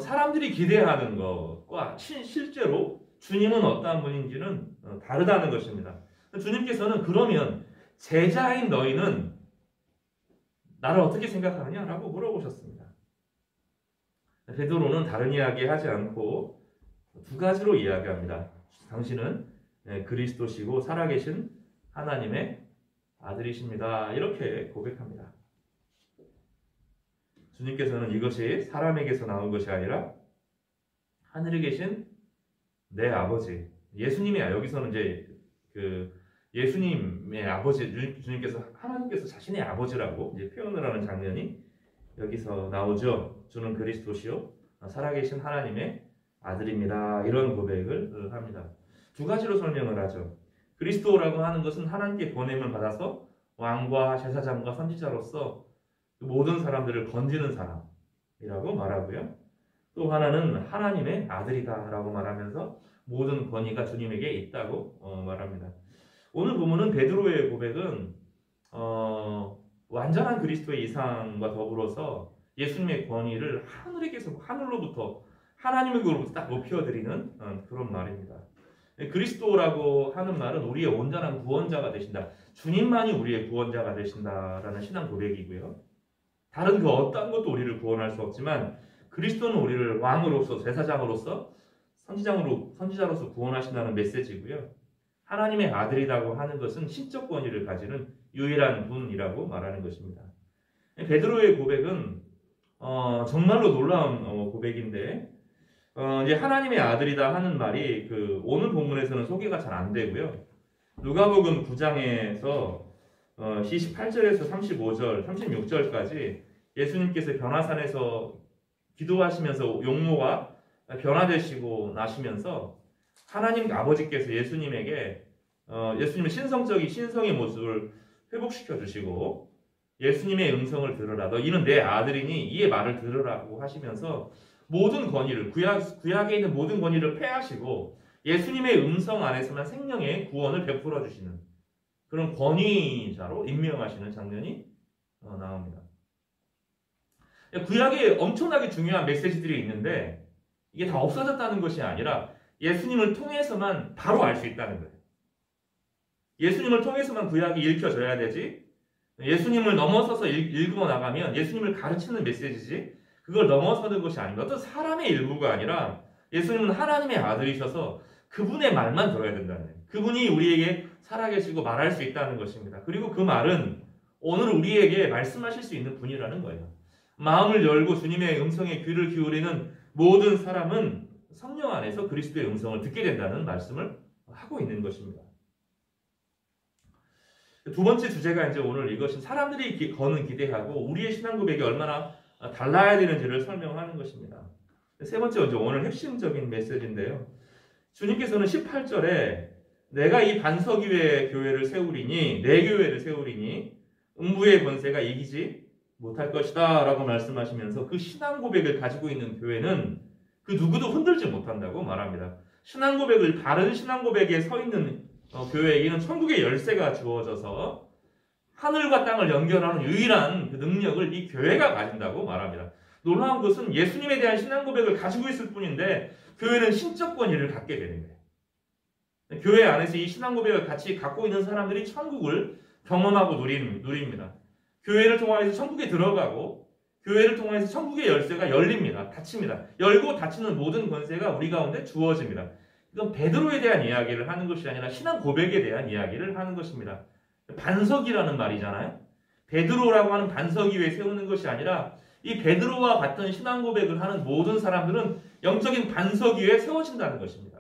사람들이 기대하는 것과 실제로 주님은 어떠한 분인지는 다르다는 것입니다. 주님께서는 그러면 제자인 너희는 나를 어떻게 생각하느냐라고 물어보셨습니다. 베드로는 다른 이야기 하지 않고 두 가지로 이야기합니다. 당신은 그리스도시고 살아계신 하나님의 아들이십니다. 이렇게 고백합니다. 주님께서는 이것이 사람에게서 나온 것이 아니라 하늘에 계신 내 아버지, 여기서는 이제 예수님의 아버지, 주님께서 하나님께서 자신의 아버지라고 이제 표현을 하는 장면이 여기서 나오죠. 주는 그리스도시요 살아계신 하나님의 아들입니다. 이런 고백을 합니다. 두 가지로 설명을 하죠. 그리스도라고 하는 것은 하나님께 보냄을 받아서 왕과 제사장과 선지자로서 모든 사람들을 건지는 사람이라고 말하고요. 또 하나는 하나님의 아들이다라고 말하면서 모든 권위가 주님에게 있다고 말합니다. 오늘 본문은 베드로의 고백은 완전한 그리스도의 이상과 더불어서 예수님의 권위를 하늘로부터 하나님에게로부터 딱 높여드리는 그런 말입니다. 그리스도라고 하는 말은 우리의 온전한 구원자가 되신다. 주님만이 우리의 구원자가 되신다라는 신앙 고백이고요. 다른 그 어떤 것도 우리를 구원할 수 없지만 그리스도는 우리를 왕으로서 제사장으로서 선지자로서 구원하신다는 메시지고요. 하나님의 아들이라고 하는 것은 신적 권위를 가지는 유일한 분이라고 말하는 것입니다. 베드로의 고백은 정말로 놀라운 고백인데 이제 하나님의 아들이다 하는 말이 오늘 본문에서는 소개가 잘 안 되고요. 누가복음 9장에서 28절에서 35절, 36절까지 예수님께서 변화산에서 기도하시면서 용모가 변화되시고 나시면서 하나님 아버지께서 예수님에게 예수님의 신성의 모습을 회복시켜 주시고 예수님의 음성을 들으라. 너 이는 내 아들이니 이의 말을 들으라고 하시면서 모든 권위를 구약에 있는 모든 권위를 폐하시고 예수님의 음성 안에서만 생명의 구원을 베풀어 주시는 그런 권위자로 임명하시는 장면이 나옵니다. 구약에 엄청나게 중요한 메시지들이 있는데 이게 다 없어졌다는 것이 아니라 예수님을 통해서만 바로 알 수 있다는 거예요. 예수님을 통해서만 구약이 읽혀져야 되지 예수님을 넘어서서 읽어 나가면 예수님을 가르치는 메시지지 그걸 넘어서는 것이 아닙니다. 어떤 사람의 일부가 아니라 예수님은 하나님의 아들이셔서 그분의 말만 들어야 된다는 거예요. 그분이 우리에게 살아계시고 말할 수 있다는 것입니다. 그리고 그 말은 오늘 우리에게 말씀하실 수 있는 분이라는 거예요. 마음을 열고 주님의 음성에 귀를 기울이는 모든 사람은 성령 안에서 그리스도의 음성을 듣게 된다는 말씀을 하고 있는 것입니다. 두 번째 주제가 이제 오늘 이것은 사람들이 거는 기대하고 우리의 신앙 고백이 얼마나 달라야 되는지를 설명하는 것입니다. 세 번째 이제 오늘 핵심적인 메시지인데요. 주님께서는 18절에 내가 이 반석 위에 교회를 세우리니 내 교회를 세우리니 음부의 권세가 이기지 못할 것이다 라고 말씀하시면서 그 신앙 고백을 가지고 있는 교회는 그 누구도 흔들지 못한다고 말합니다. 바른 신앙 고백에 서 있는 교회에게는 천국의 열쇠가 주어져서 하늘과 땅을 연결하는 유일한 그 능력을 이 교회가 가진다고 말합니다. 놀라운 것은 예수님에 대한 신앙 고백을 가지고 있을 뿐인데 교회는 신적 권위를 갖게 되는 거예요. 교회 안에서 이 신앙 고백을 같이 갖고 있는 사람들이 천국을 경험하고 누립니다. 교회를 통해서 천국에 들어가고 교회를 통해서 천국의 열쇠가 열립니다. 닫힙니다. 열고 닫히는 모든 권세가 우리 가운데 주어집니다. 이건 베드로에 대한 이야기를 하는 것이 아니라 신앙 고백에 대한 이야기를 하는 것입니다. 반석이라는 말이잖아요. 베드로라고 하는 반석 위에 세우는 것이 아니라 이 베드로와 같은 신앙 고백을 하는 모든 사람들은 영적인 반석 위에 세워진다는 것입니다.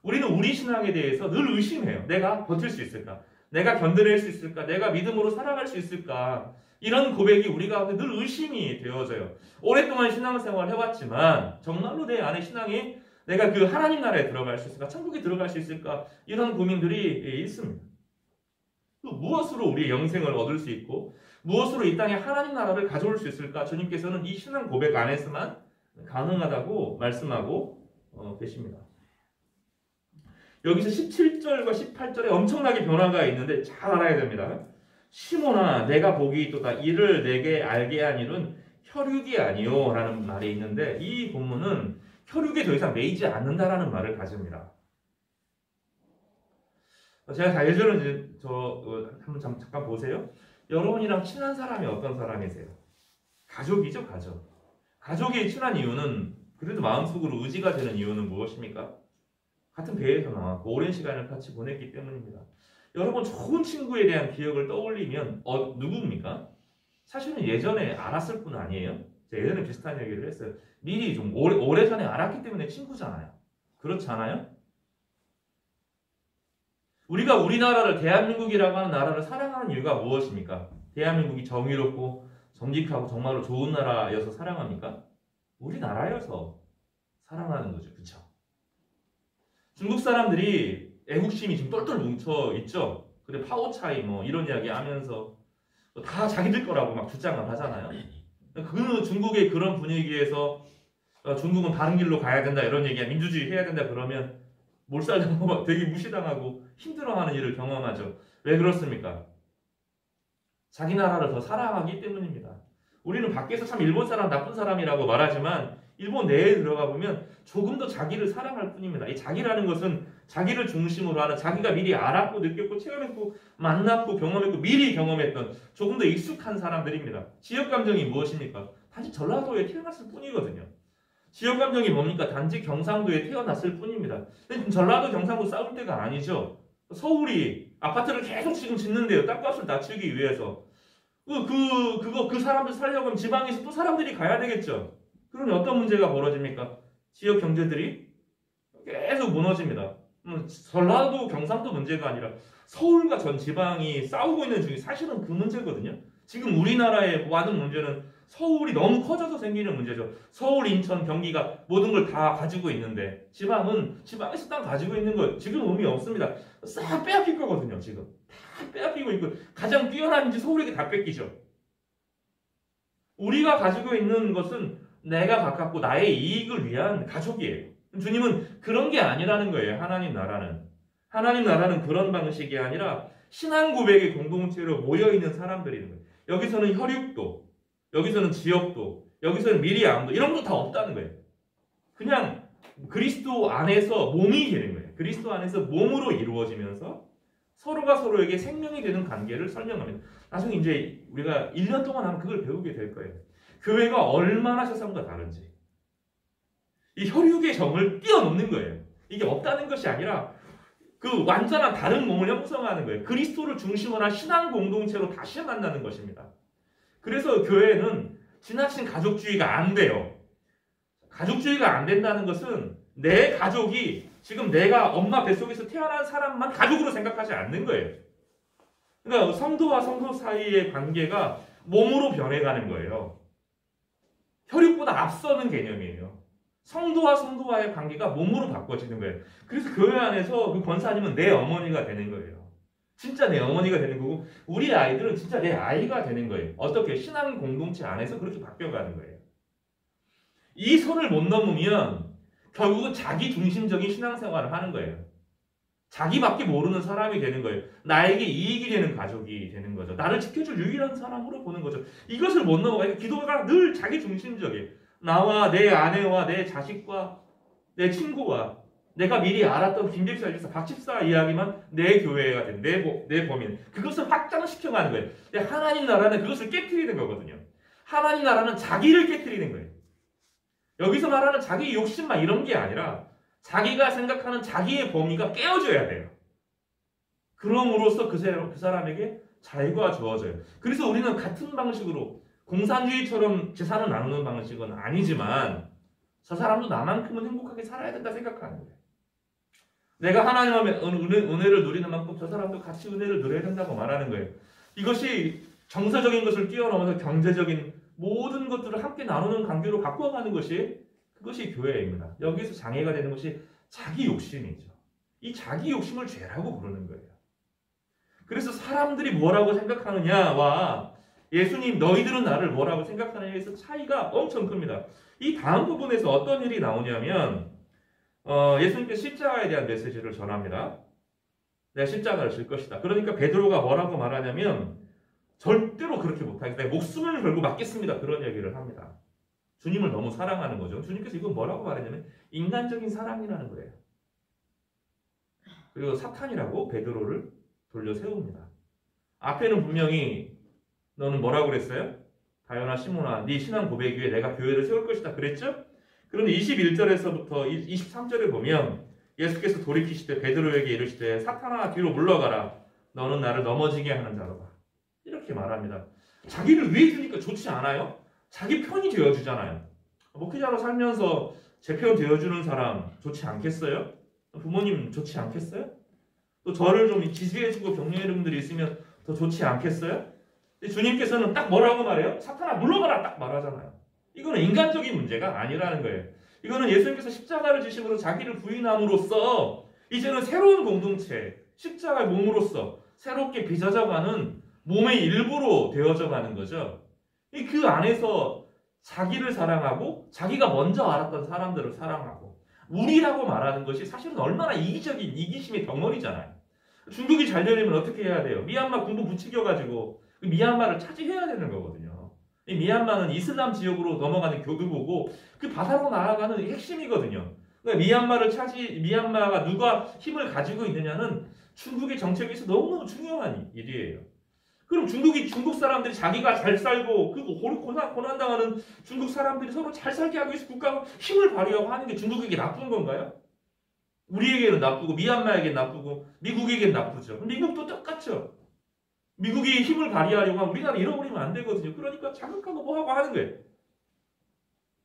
우리는 우리 신앙에 대해서 늘 의심해요. 내가 버틸 수 있을까? 내가 견뎌낼 수 있을까? 내가 믿음으로 살아갈 수 있을까? 이런 고백이 우리 가운데 늘 의심이 되어져요. 오랫동안 신앙생활을 해왔지만 정말로 내 안에 신앙이 내가 그 하나님 나라에 들어갈 수 있을까? 천국에 들어갈 수 있을까? 이런 고민들이 있습니다. 또 무엇으로 우리의 영생을 얻을 수 있고 무엇으로 이 땅에 하나님 나라를 가져올 수 있을까? 주님께서는 이 신앙 고백 안에서만 가능하다고 말씀하고 계십니다. 여기서 17절과 18절에 엄청나게 변화가 있는데 잘 알아야 됩니다. 시몬아 내가 복이 있도다 이를 내게 알게 한 일은 혈육이 아니요 라는 말이 있는데 이 본문은 혈육에 더 이상 매이지 않는다라는 말을 가집니다. 제가 예전에 한번 잠깐 보세요. 여러분이랑 친한 사람이 어떤 사람이세요? 가족이죠, 가족. 가족이 친한 이유는 그래도 마음속으로 의지가 되는 이유는 무엇입니까? 같은 배에서 나왔고 오랜 시간을 같이 보냈기 때문입니다. 여러분 좋은 친구에 대한 기억을 떠올리면 누구입니까? 사실은 예전에 알았을 뿐 아니에요. 제가 예전에 비슷한 얘기를 했어요. 미리 좀 오래전에 알았기 때문에 친구잖아요. 그렇지 않아요? 우리가 우리나라를 대한민국이라고 하는 나라를 사랑하는 이유가 무엇입니까? 대한민국이 정의롭고 정직하고 정말로 좋은 나라여서 사랑합니까? 우리나라여서 사랑하는 거죠. 그렇죠? 중국 사람들이 애국심이 지금 똘똘 뭉쳐 있죠. 근데 파오차이 이런 이야기 하면서 다 자기들 거라고 막 주장을 하잖아요. 그 중국의 그런 분위기에서 중국은 바른 길로 가야 된다 이런 얘기야 민주주의 해야 된다 그러면 몰살당하고 되게 무시당하고 힘들어하는 일을 경험하죠. 왜 그렇습니까? 자기 나라를 더 사랑하기 때문입니다. 우리는 밖에서 참 일본 사람 나쁜 사람이라고 말하지만 일본 내에 들어가 보면 조금 더 자기를 사랑할 뿐입니다. 이 자기라는 것은 자기를 중심으로 하는 자기가 미리 알았고 느꼈고 체험했고 만났고 경험했고 미리 경험했던 조금 더 익숙한 사람들입니다. 지역감정이 무엇입니까? 단지 전라도에 태어났을 뿐이거든요. 지역감정이 뭡니까? 단지 경상도에 태어났을 뿐입니다. 근데 전라도 경상도 싸울 때가 아니죠. 서울이 아파트를 계속 지금 짓는데요. 땅값을 낮추기 위해서. 그 사람들 살려고 하면 지방에서 또 사람들이 가야 되겠죠. 그러면 어떤 문제가 벌어집니까? 지역 경제들이 계속 무너집니다. 전라도, 경상도 문제가 아니라 서울과 전 지방이 싸우고 있는 중에 사실은 그 문제거든요. 지금 우리나라의 많은 문제는 서울이 너무 커져서 생기는 문제죠. 서울, 인천, 경기가 모든 걸 다 가지고 있는데 지방은 지방에서 딱 가지고 있는 거 지금 의미 없습니다. 싹 빼앗길 거거든요. 지금 다 빼앗기고 있고 가장 뛰어난 인지 서울에게 다 뺏기죠. 우리가 가지고 있는 것은 내가 가깝고 나의 이익을 위한 가족이에요. 주님은 그런 게 아니라는 거예요. 하나님 나라는 그런 방식이 아니라 신앙 고백의 공동체로 모여있는 사람들이 있는 거예요. 여기서는 혈육도, 여기서는 지역도, 여기서는 미리암도 이런 거 다 없다는 거예요. 그냥 그리스도 안에서 몸이 되는 거예요. 그리스도 안에서 몸으로 이루어지면서 서로가 서로에게 생명이 되는 관계를 설명합니다. 나중에 이제 우리가 1년 동안 하면 그걸 배우게 될 거예요. 교회가 얼마나 세상과 다른지. 이 혈육의 정을 뛰어넘는 거예요. 이게 없다는 것이 아니라 그 완전한 다른 몸을 형성하는 거예요. 그리스도를 중심으로 한 신앙 공동체로 다시 만나는 것입니다. 그래서 교회는 지나친 가족주의가 안 돼요. 가족주의가 안 된다는 것은 내 가족이 지금 내가 엄마 뱃속에서 태어난 사람만 가족으로 생각하지 않는 거예요. 그러니까 성도와 성도 사이의 관계가 몸으로 변해가는 거예요. 혈육보다 앞서는 개념이에요. 성도와 성도와의 관계가 몸으로 바꿔지는 거예요. 그래서 교회 안에서 그 권사님은 내 어머니가 되는 거예요. 진짜 내 어머니가 되는 거고 우리 아이들은 진짜 내 아이가 되는 거예요. 어떻게? 신앙 공동체 안에서 그렇게 바뀌어가는 거예요. 이 선을 못 넘으면 결국은 자기 중심적인 신앙생활을 하는 거예요. 자기밖에 모르는 사람이 되는 거예요. 나에게 이익이 되는 가족이 되는 거죠. 나를 지켜줄 유일한 사람으로 보는 거죠. 이것을 못 넘어가요. 기도가 늘 자기 중심적이에요. 나와 내 아내와 내 자식과 내 친구와 내가 미리 알았던 김 집사, 박 집사 이야기만 내 교회가 된 내 범인. 그것을 확장시켜가는 거예요. 근데 하나님 나라는 그것을 깨트리는 거거든요. 하나님 나라는 자기를 깨트리는 거예요. 여기서 말하는 자기 욕심만 이런 게 아니라 자기가 생각하는 자기의 범위가 깨어져야 돼요. 그럼으로써 그 사람에게 자유가 주어져요. 그래서 우리는 같은 방식으로 공산주의처럼 재산을 나누는 방식은 아니지만 저 사람도 나만큼은 행복하게 살아야 된다 생각하는 거예요. 내가 하나님의 은혜를 누리는 만큼 저 사람도 같이 은혜를 누려야 된다고 말하는 거예요. 이것이 정서적인 것을 뛰어넘어서 경제적인 모든 것들을 함께 나누는 관계로 바꿔가는 것이 그것이 교회입니다. 여기서 장애가 되는 것이 자기 욕심이죠. 이 자기 욕심을 죄라고 부르는 거예요. 그래서 사람들이 뭐라고 생각하느냐와 예수님 너희들은 나를 뭐라고 생각하느냐에서 차이가 엄청 큽니다. 이 다음 부분에서 어떤 일이 나오냐면 예수님께서 십자가에 대한 메시지를 전합니다. 내가 십자가를 질 것이다. 그러니까 베드로가 뭐라고 말하냐면 절대로 그렇게 못하겠다. 목숨을 걸고 맞겠습니다. 그런 얘기를 합니다. 주님을 너무 사랑하는 거죠. 주님께서 이건 뭐라고 말했냐면 인간적인 사랑이라는 거예요. 그리고 사탄이라고 베드로를 돌려 세웁니다. 앞에는 분명히 너는 뭐라고 그랬어요? 다연아 시몬아 네 신앙 고백 위에 내가 교회를 세울 것이다 그랬죠? 그런데 21절에서부터 23절에 보면 예수께서 돌이키시되 베드로에게 이르시되 사탄아 뒤로 물러가라 너는 나를 넘어지게 하는 자로다. 이렇게 말합니다. 자기를 위해 주니까 좋지 않아요? 자기 편이 되어주잖아요. 목회자로 살면서 제 편 되어주는 사람 좋지 않겠어요? 부모님 좋지 않겠어요? 또 저를 좀 지지해주고 격려해주는 분들이 있으면 더 좋지 않겠어요? 근데 주님께서는 딱 뭐라고 말해요? 사탄아 물러가라 딱 말하잖아요. 이거는 인간적인 문제가 아니라는 거예요. 이거는 예수님께서 십자가를 지심으로 자기를 부인함으로써 이제는 새로운 공동체, 십자가의 몸으로써 새롭게 빚어져가는 몸의 일부로 되어져가는 거죠. 그 안에서 자기를 사랑하고 자기가 먼저 알았던 사람들을 사랑하고 우리라고 말하는 것이 사실은 얼마나 이기적인 이기심의 덩어리잖아요. 중국이 잘 되려면 어떻게 해야 돼요? 미얀마 군부 부추겨가지고 미얀마를 차지해야 되는 거거든요. 이 미얀마는 이슬람 지역으로 넘어가는 교두보고 그 바다로 날아가는 핵심이거든요. 그러니까 미얀마가 누가 힘을 가지고 있느냐는 중국의 정책에서 너무너무 중요한 일이에요. 그럼 중국 사람들이 자기가 잘 살고 그 고난당하는 중국 사람들이 서로 잘 살게 하기 위해서 국가가 힘을 발휘하고 하는 게 중국에게 나쁜 건가요? 우리에게는 나쁘고 미얀마에게는 나쁘고 미국에게는 나쁘죠. 미국도 똑같죠. 미국이 힘을 발휘하려고 하면 우리나라 잃어버리면 안 되거든요. 그러니까 자극하고 뭐하고 하는 거예요.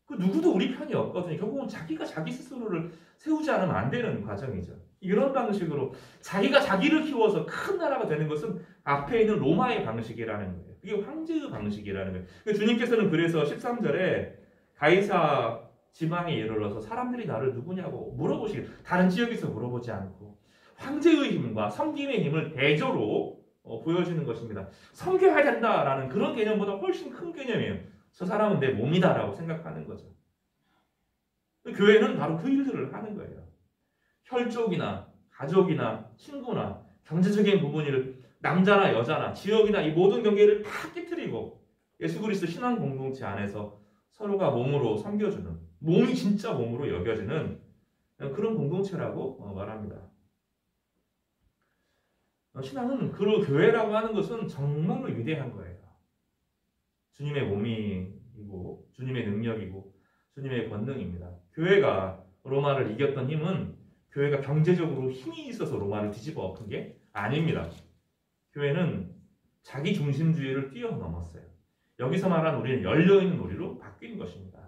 그 누구도 우리 편이 없거든요. 결국은 자기가 자기 스스로를 세우지 않으면 안 되는 과정이죠. 이런 방식으로 자기가 자기를 키워서 큰 나라가 되는 것은 앞에 있는 로마의 방식이라는 거예요. 그게 황제의 방식이라는 거예요. 주님께서는 그래서 13절에 가이사 지방에 이르러서 사람들이 나를 누구냐고 물어보시길, 다른 지역에서 물어보지 않고 황제의 힘과 섬김의 힘을 대조로 보여주는 것입니다. 섬겨야 된다라는 그런 개념보다 훨씬 큰 개념이에요. 저 사람은 내 몸이다라고 생각하는 거죠. 교회는 바로 그 일들을 하는 거예요. 혈족이나 가족이나 친구나 경제적인 부분을 남자나 여자나 지역이나 이 모든 경계를 다 깨트리고 예수 그리스도 신앙 공동체 안에서 서로가 몸으로 섬겨주는, 몸이 진짜 몸으로 여겨지는 그런 공동체라고 말합니다. 신앙은 그 교회라고 하는 것은 정말로 위대한 거예요. 주님의 몸이고 주님의 능력이고 주님의 권능입니다. 교회가 로마를 이겼던 힘은 교회가 경제적으로 힘이 있어서 로마를 뒤집어 엎은 게 아닙니다. 교회는 자기 중심주의를 뛰어넘었어요. 여기서 말하는 우리는 열려있는 우리로 바뀐 것입니다.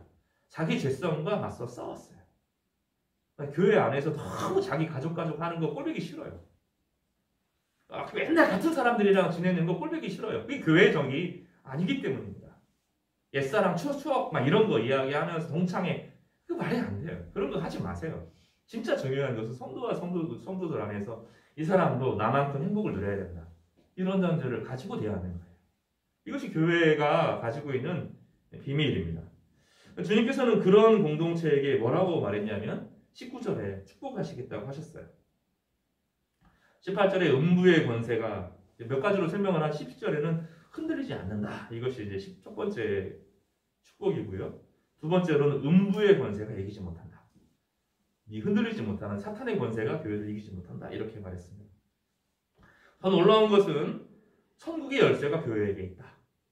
자기 죄성과 맞서 싸웠어요. 교회 안에서 너무 자기 가족 하는 거 꼴보기 싫어요. 맨날 같은 사람들이랑 지내는 거 꼴보기 싫어요. 그게 교회의 정이 아니기 때문입니다. 옛사랑 추억 막 이런 거 이야기하면서 동창회, 그 말이 안 돼요. 그런 거 하지 마세요. 진짜 중요한 것은 성도와 성도들 안에서 이 사람도 나만큼 행복을 누려야 된다. 이런 전제를 가지고 대하는 거예요. 이것이 교회가 가지고 있는 비밀입니다. 주님께서는 그런 공동체에게 뭐라고 말했냐면 19절에 축복하시겠다고 하셨어요. 18절에 음부의 권세가 몇 가지로 설명을 한 17절에는 흔들리지 않는다. 이것이 이제 첫 번째 축복이고요. 두 번째로는 음부의 권세가 이기지 못한다. 이 흔들리지 못하는 사탄의 권세가 교회를 이기지 못한다. 이렇게 말했습니다. 더 놀라운 것은 천국의 열쇠가 교회에게 있다.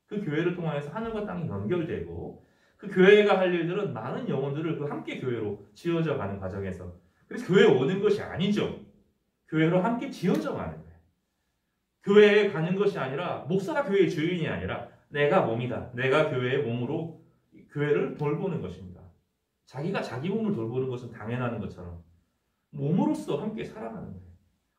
그 교회를 통해서 하늘과 땅이 연결되고 그 교회가 할 일들은 많은 영혼들을 그 함께 교회로 지어져 가는 과정에서, 그래서 교회에 오는 것이 아니죠. 교회로 함께 지어져 가는 거예요. 교회에 가는 것이 아니라 목사가 교회의 주인이 아니라 내가 몸이다. 내가 교회의 몸으로 교회를 돌보는 것입니다. 자기가 자기 몸을 돌보는 것은 당연한 것처럼 몸으로서 함께 살아가는 거예요.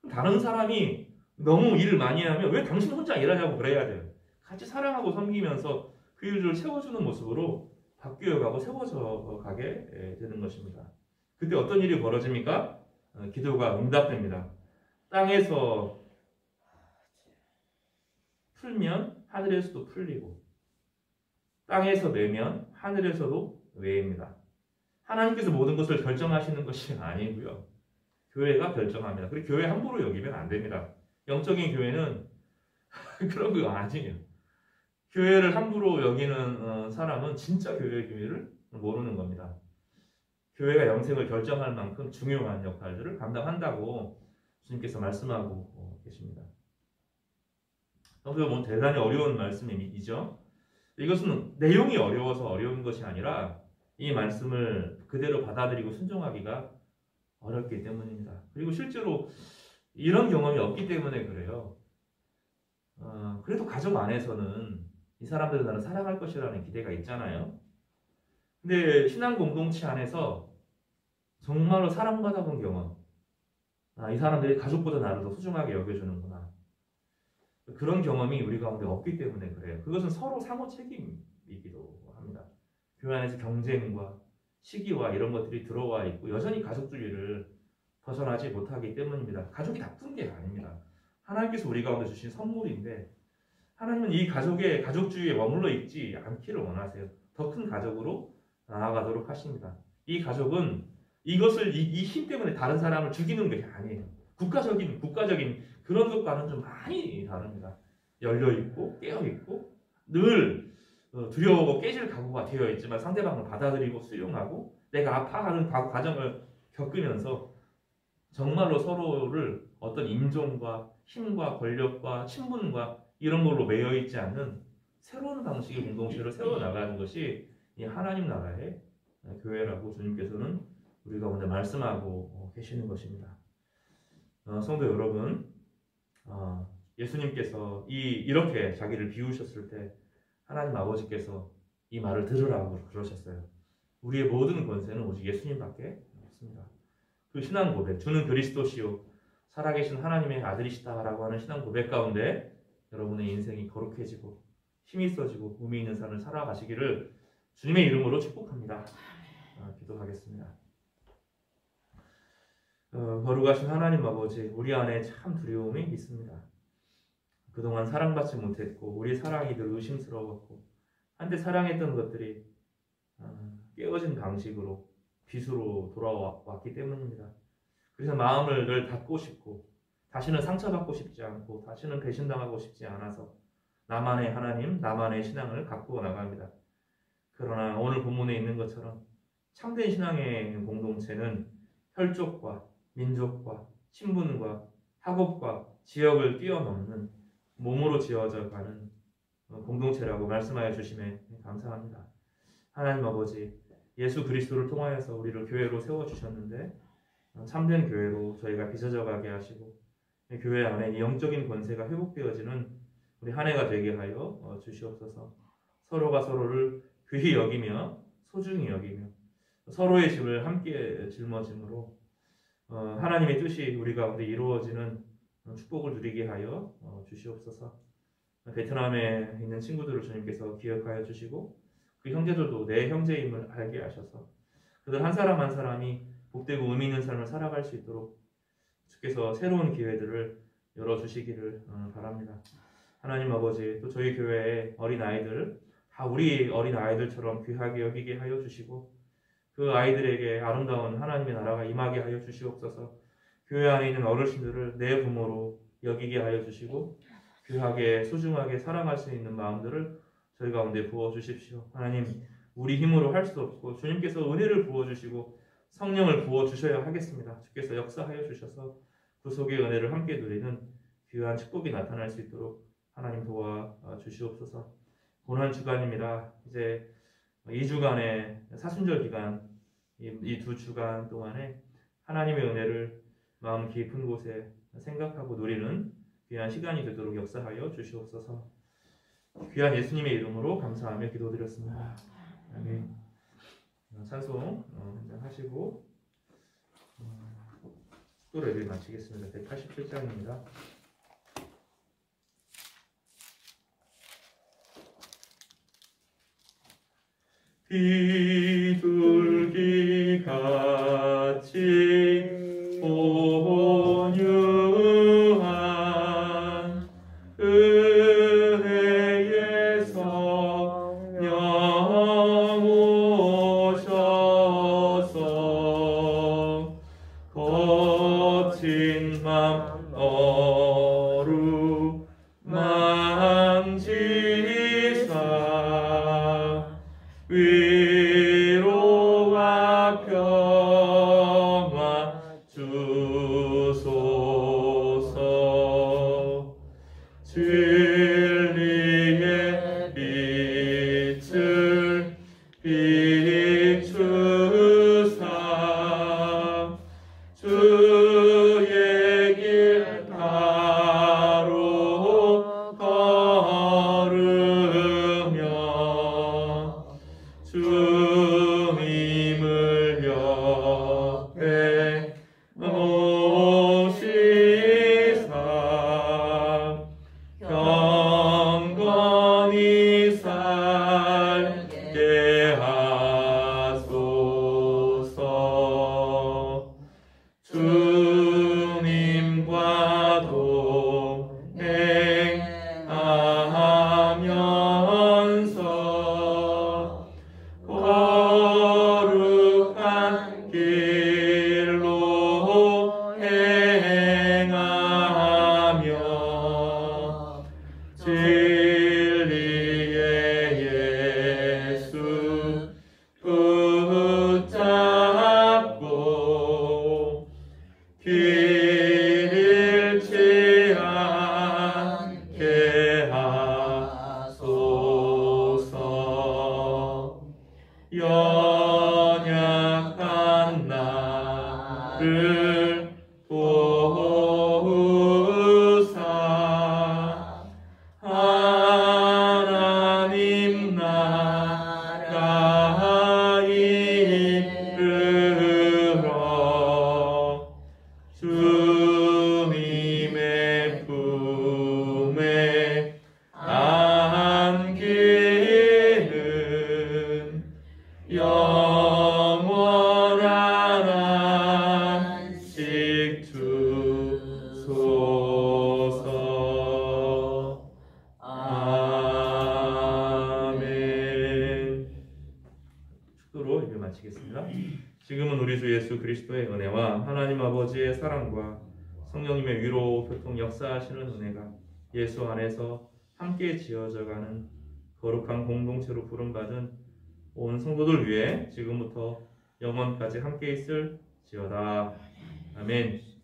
다른 사람이 너무 일을 많이 하면 왜 당신 혼자 일하냐고 그래야 돼요. 같이 사랑하고 섬기면서 그 일을 채워주는 모습으로 바뀌어가고 세워져 가게 되는 것입니다. 그때 어떤 일이 벌어집니까? 기도가 응답됩니다. 땅에서 풀면 하늘에서도 풀리고 땅에서 매면 하늘에서도 매입니다. 하나님께서 모든 것을 결정하시는 것이 아니고요. 교회가 결정합니다. 그리고 교회 함부로 여기면 안 됩니다. 영적인 교회는 그런 거 아니에요. 교회를 함부로 여기는 사람은 진짜 교회의 교회를 모르는 겁니다. 교회가 영생을 결정할 만큼 중요한 역할들을 감당한다고 주님께서 말씀하고 계십니다. 성도가 대단히 어려운 말씀이죠. 이것은 내용이 어려워서 어려운 것이 아니라 이 말씀을 그대로 받아들이고 순종하기가 어렵기 때문입니다. 그리고 실제로 이런 경험이 없기 때문에 그래요. 그래도 가족 안에서는 이 사람들을 나는 사랑할 것이라는 기대가 있잖아요. 근데 신앙 공동체 안에서 정말로 사랑받아본 경험, 이 사람들이 가족보다 나를 더 소중하게 여겨주는구나. 그런 경험이 우리 가운데 없기 때문에 그래요. 그것은 서로 상호 책임이기도 합니다. 교회 안에서 경쟁과 시기와 이런 것들이 들어와 있고 여전히 가족주의를 벗어나지 못하기 때문입니다. 가족이 나쁜 게 아닙니다. 하나님께서 우리 가운데 주신 선물인데 하나님은 이 가족주의에 머물러 있지 않기를 원하세요. 더 큰 가족으로 나아가도록 하십니다. 이 가족은 이것을 이 힘 때문에 다른 사람을 죽이는 게 아니에요. 국가적인 그런 것과는 좀 많이 다릅니다. 열려있고 깨어있고 늘 두려워하고 깨질 각오가 되어 있지만 상대방을 받아들이고 수용하고 내가 아파하는 과정을 겪으면서 정말로 서로를 어떤 임종과 힘과 권력과 친분과 이런 걸로 매여 있지 않는 새로운 방식의 공동체를 세워나가는 것이 이 하나님 나라의 교회라고 주님께서는 우리 가운데 말씀하고 계시는 것입니다. 성도 여러분, 예수님께서 이렇게 자기를 비우셨을 때 하나님 아버지께서 이 말을 들으라고 그러셨어요. 우리의 모든 권세는 오직 예수님밖에 없습니다. 그 신앙 고백, 주는 그리스도시요 살아계신 하나님의 아들이시다라고 하는 신앙 고백 가운데 여러분의 인생이 거룩해지고 힘이 있어지고 의미 있는 삶을 살아가시기를 주님의 이름으로 축복합니다. 기도하겠습니다. 거룩하신 하나님 아버지, 우리 안에 참 두려움이 있습니다. 그동안 사랑받지 못했고 우리 사랑이 늘 의심스러웠고 한때 사랑했던 것들이 깨어진 방식으로 빚으로 돌아왔기 때문입니다. 그래서 마음을 늘 닫고 싶고 다시는 상처받고 싶지 않고 다시는 배신당하고 싶지 않아서 나만의 하나님, 나만의 신앙을 갖고 나갑니다. 그러나 오늘 본문에 있는 것처럼 참된 신앙의 공동체는 혈족과 민족과 신분과 학업과 지역을 뛰어넘는 몸으로 지어져 가는 공동체라고 말씀하여 주심에 감사합니다. 하나님 아버지, 예수 그리스도를 통하여서 우리를 교회로 세워주셨는데 참된 교회로 저희가 빚어져 가게 하시고 교회 안에 이 영적인 권세가 회복되어지는 우리 한 해가 되게 하여 주시옵소서. 서로가 서로를 귀히 여기며 소중히 여기며 서로의 짐을 함께 짊어짐으로 하나님의 뜻이 우리 가운데 이루어지는 축복을 누리게 하여 주시옵소서. 베트남에 있는 친구들을 주님께서 기억하여 주시고 그 형제들도 내 형제임을 알게 하셔서 그들 한 사람 한 사람이 복되고 의미 있는 삶을 살아갈 수 있도록 주께서 새로운 기회들을 열어주시기를 바랍니다. 하나님 아버지, 또 저희 교회의 어린아이들 다 우리 어린아이들처럼 귀하게 여기게 하여 주시고 그 아이들에게 아름다운 하나님의 나라가 임하게 하여 주시옵소서. 교회 안에 있는 어르신들을 내 부모로 여기게 하여 주시고 귀하게 소중하게 사랑할 수 있는 마음들을 저희 가운데 부어주십시오. 하나님, 우리 힘으로 할 수 없고 주님께서 은혜를 부어주시고 성령을 부어주셔야 하겠습니다. 주께서 역사하여 주셔서 구속의 은혜를 함께 누리는 귀한 축복이 나타날 수 있도록 하나님 도와주시옵소서. 고난 주간입니다. 이제 2주간의 사순절 기간, 이 2주간 동안에 하나님의 은혜를 마음 깊은 곳에 생각하고 누리는 귀한 시간이 되도록 역사하여 주시옵소서. 귀한 예수님의 이름으로 감사하며 기도드렸습니다. 아멘. 찬송 하시고 축도 예배 마치겠습니다. 187장입니다. 비둘기 같이 온유한 은혜의 성령 오셔서 거친 맘 어루만지사 위로와 평화 주소서. 진리의 빛을 비추사 주의 길 바로 걸으며 주님을 옆에 모시사 기도로 예배 마치겠습니다. 지금은 우리 주 예수 그리스도의 은혜와 하나님 아버지의 사랑과 성령님의 위로 교통 역사하시는 은혜가 예수 안에서 함께 지어져가는 거룩한 공동체로 부름받은 온 성도들 위해 지금부터 영원까지 함께 있을지어다. 아멘.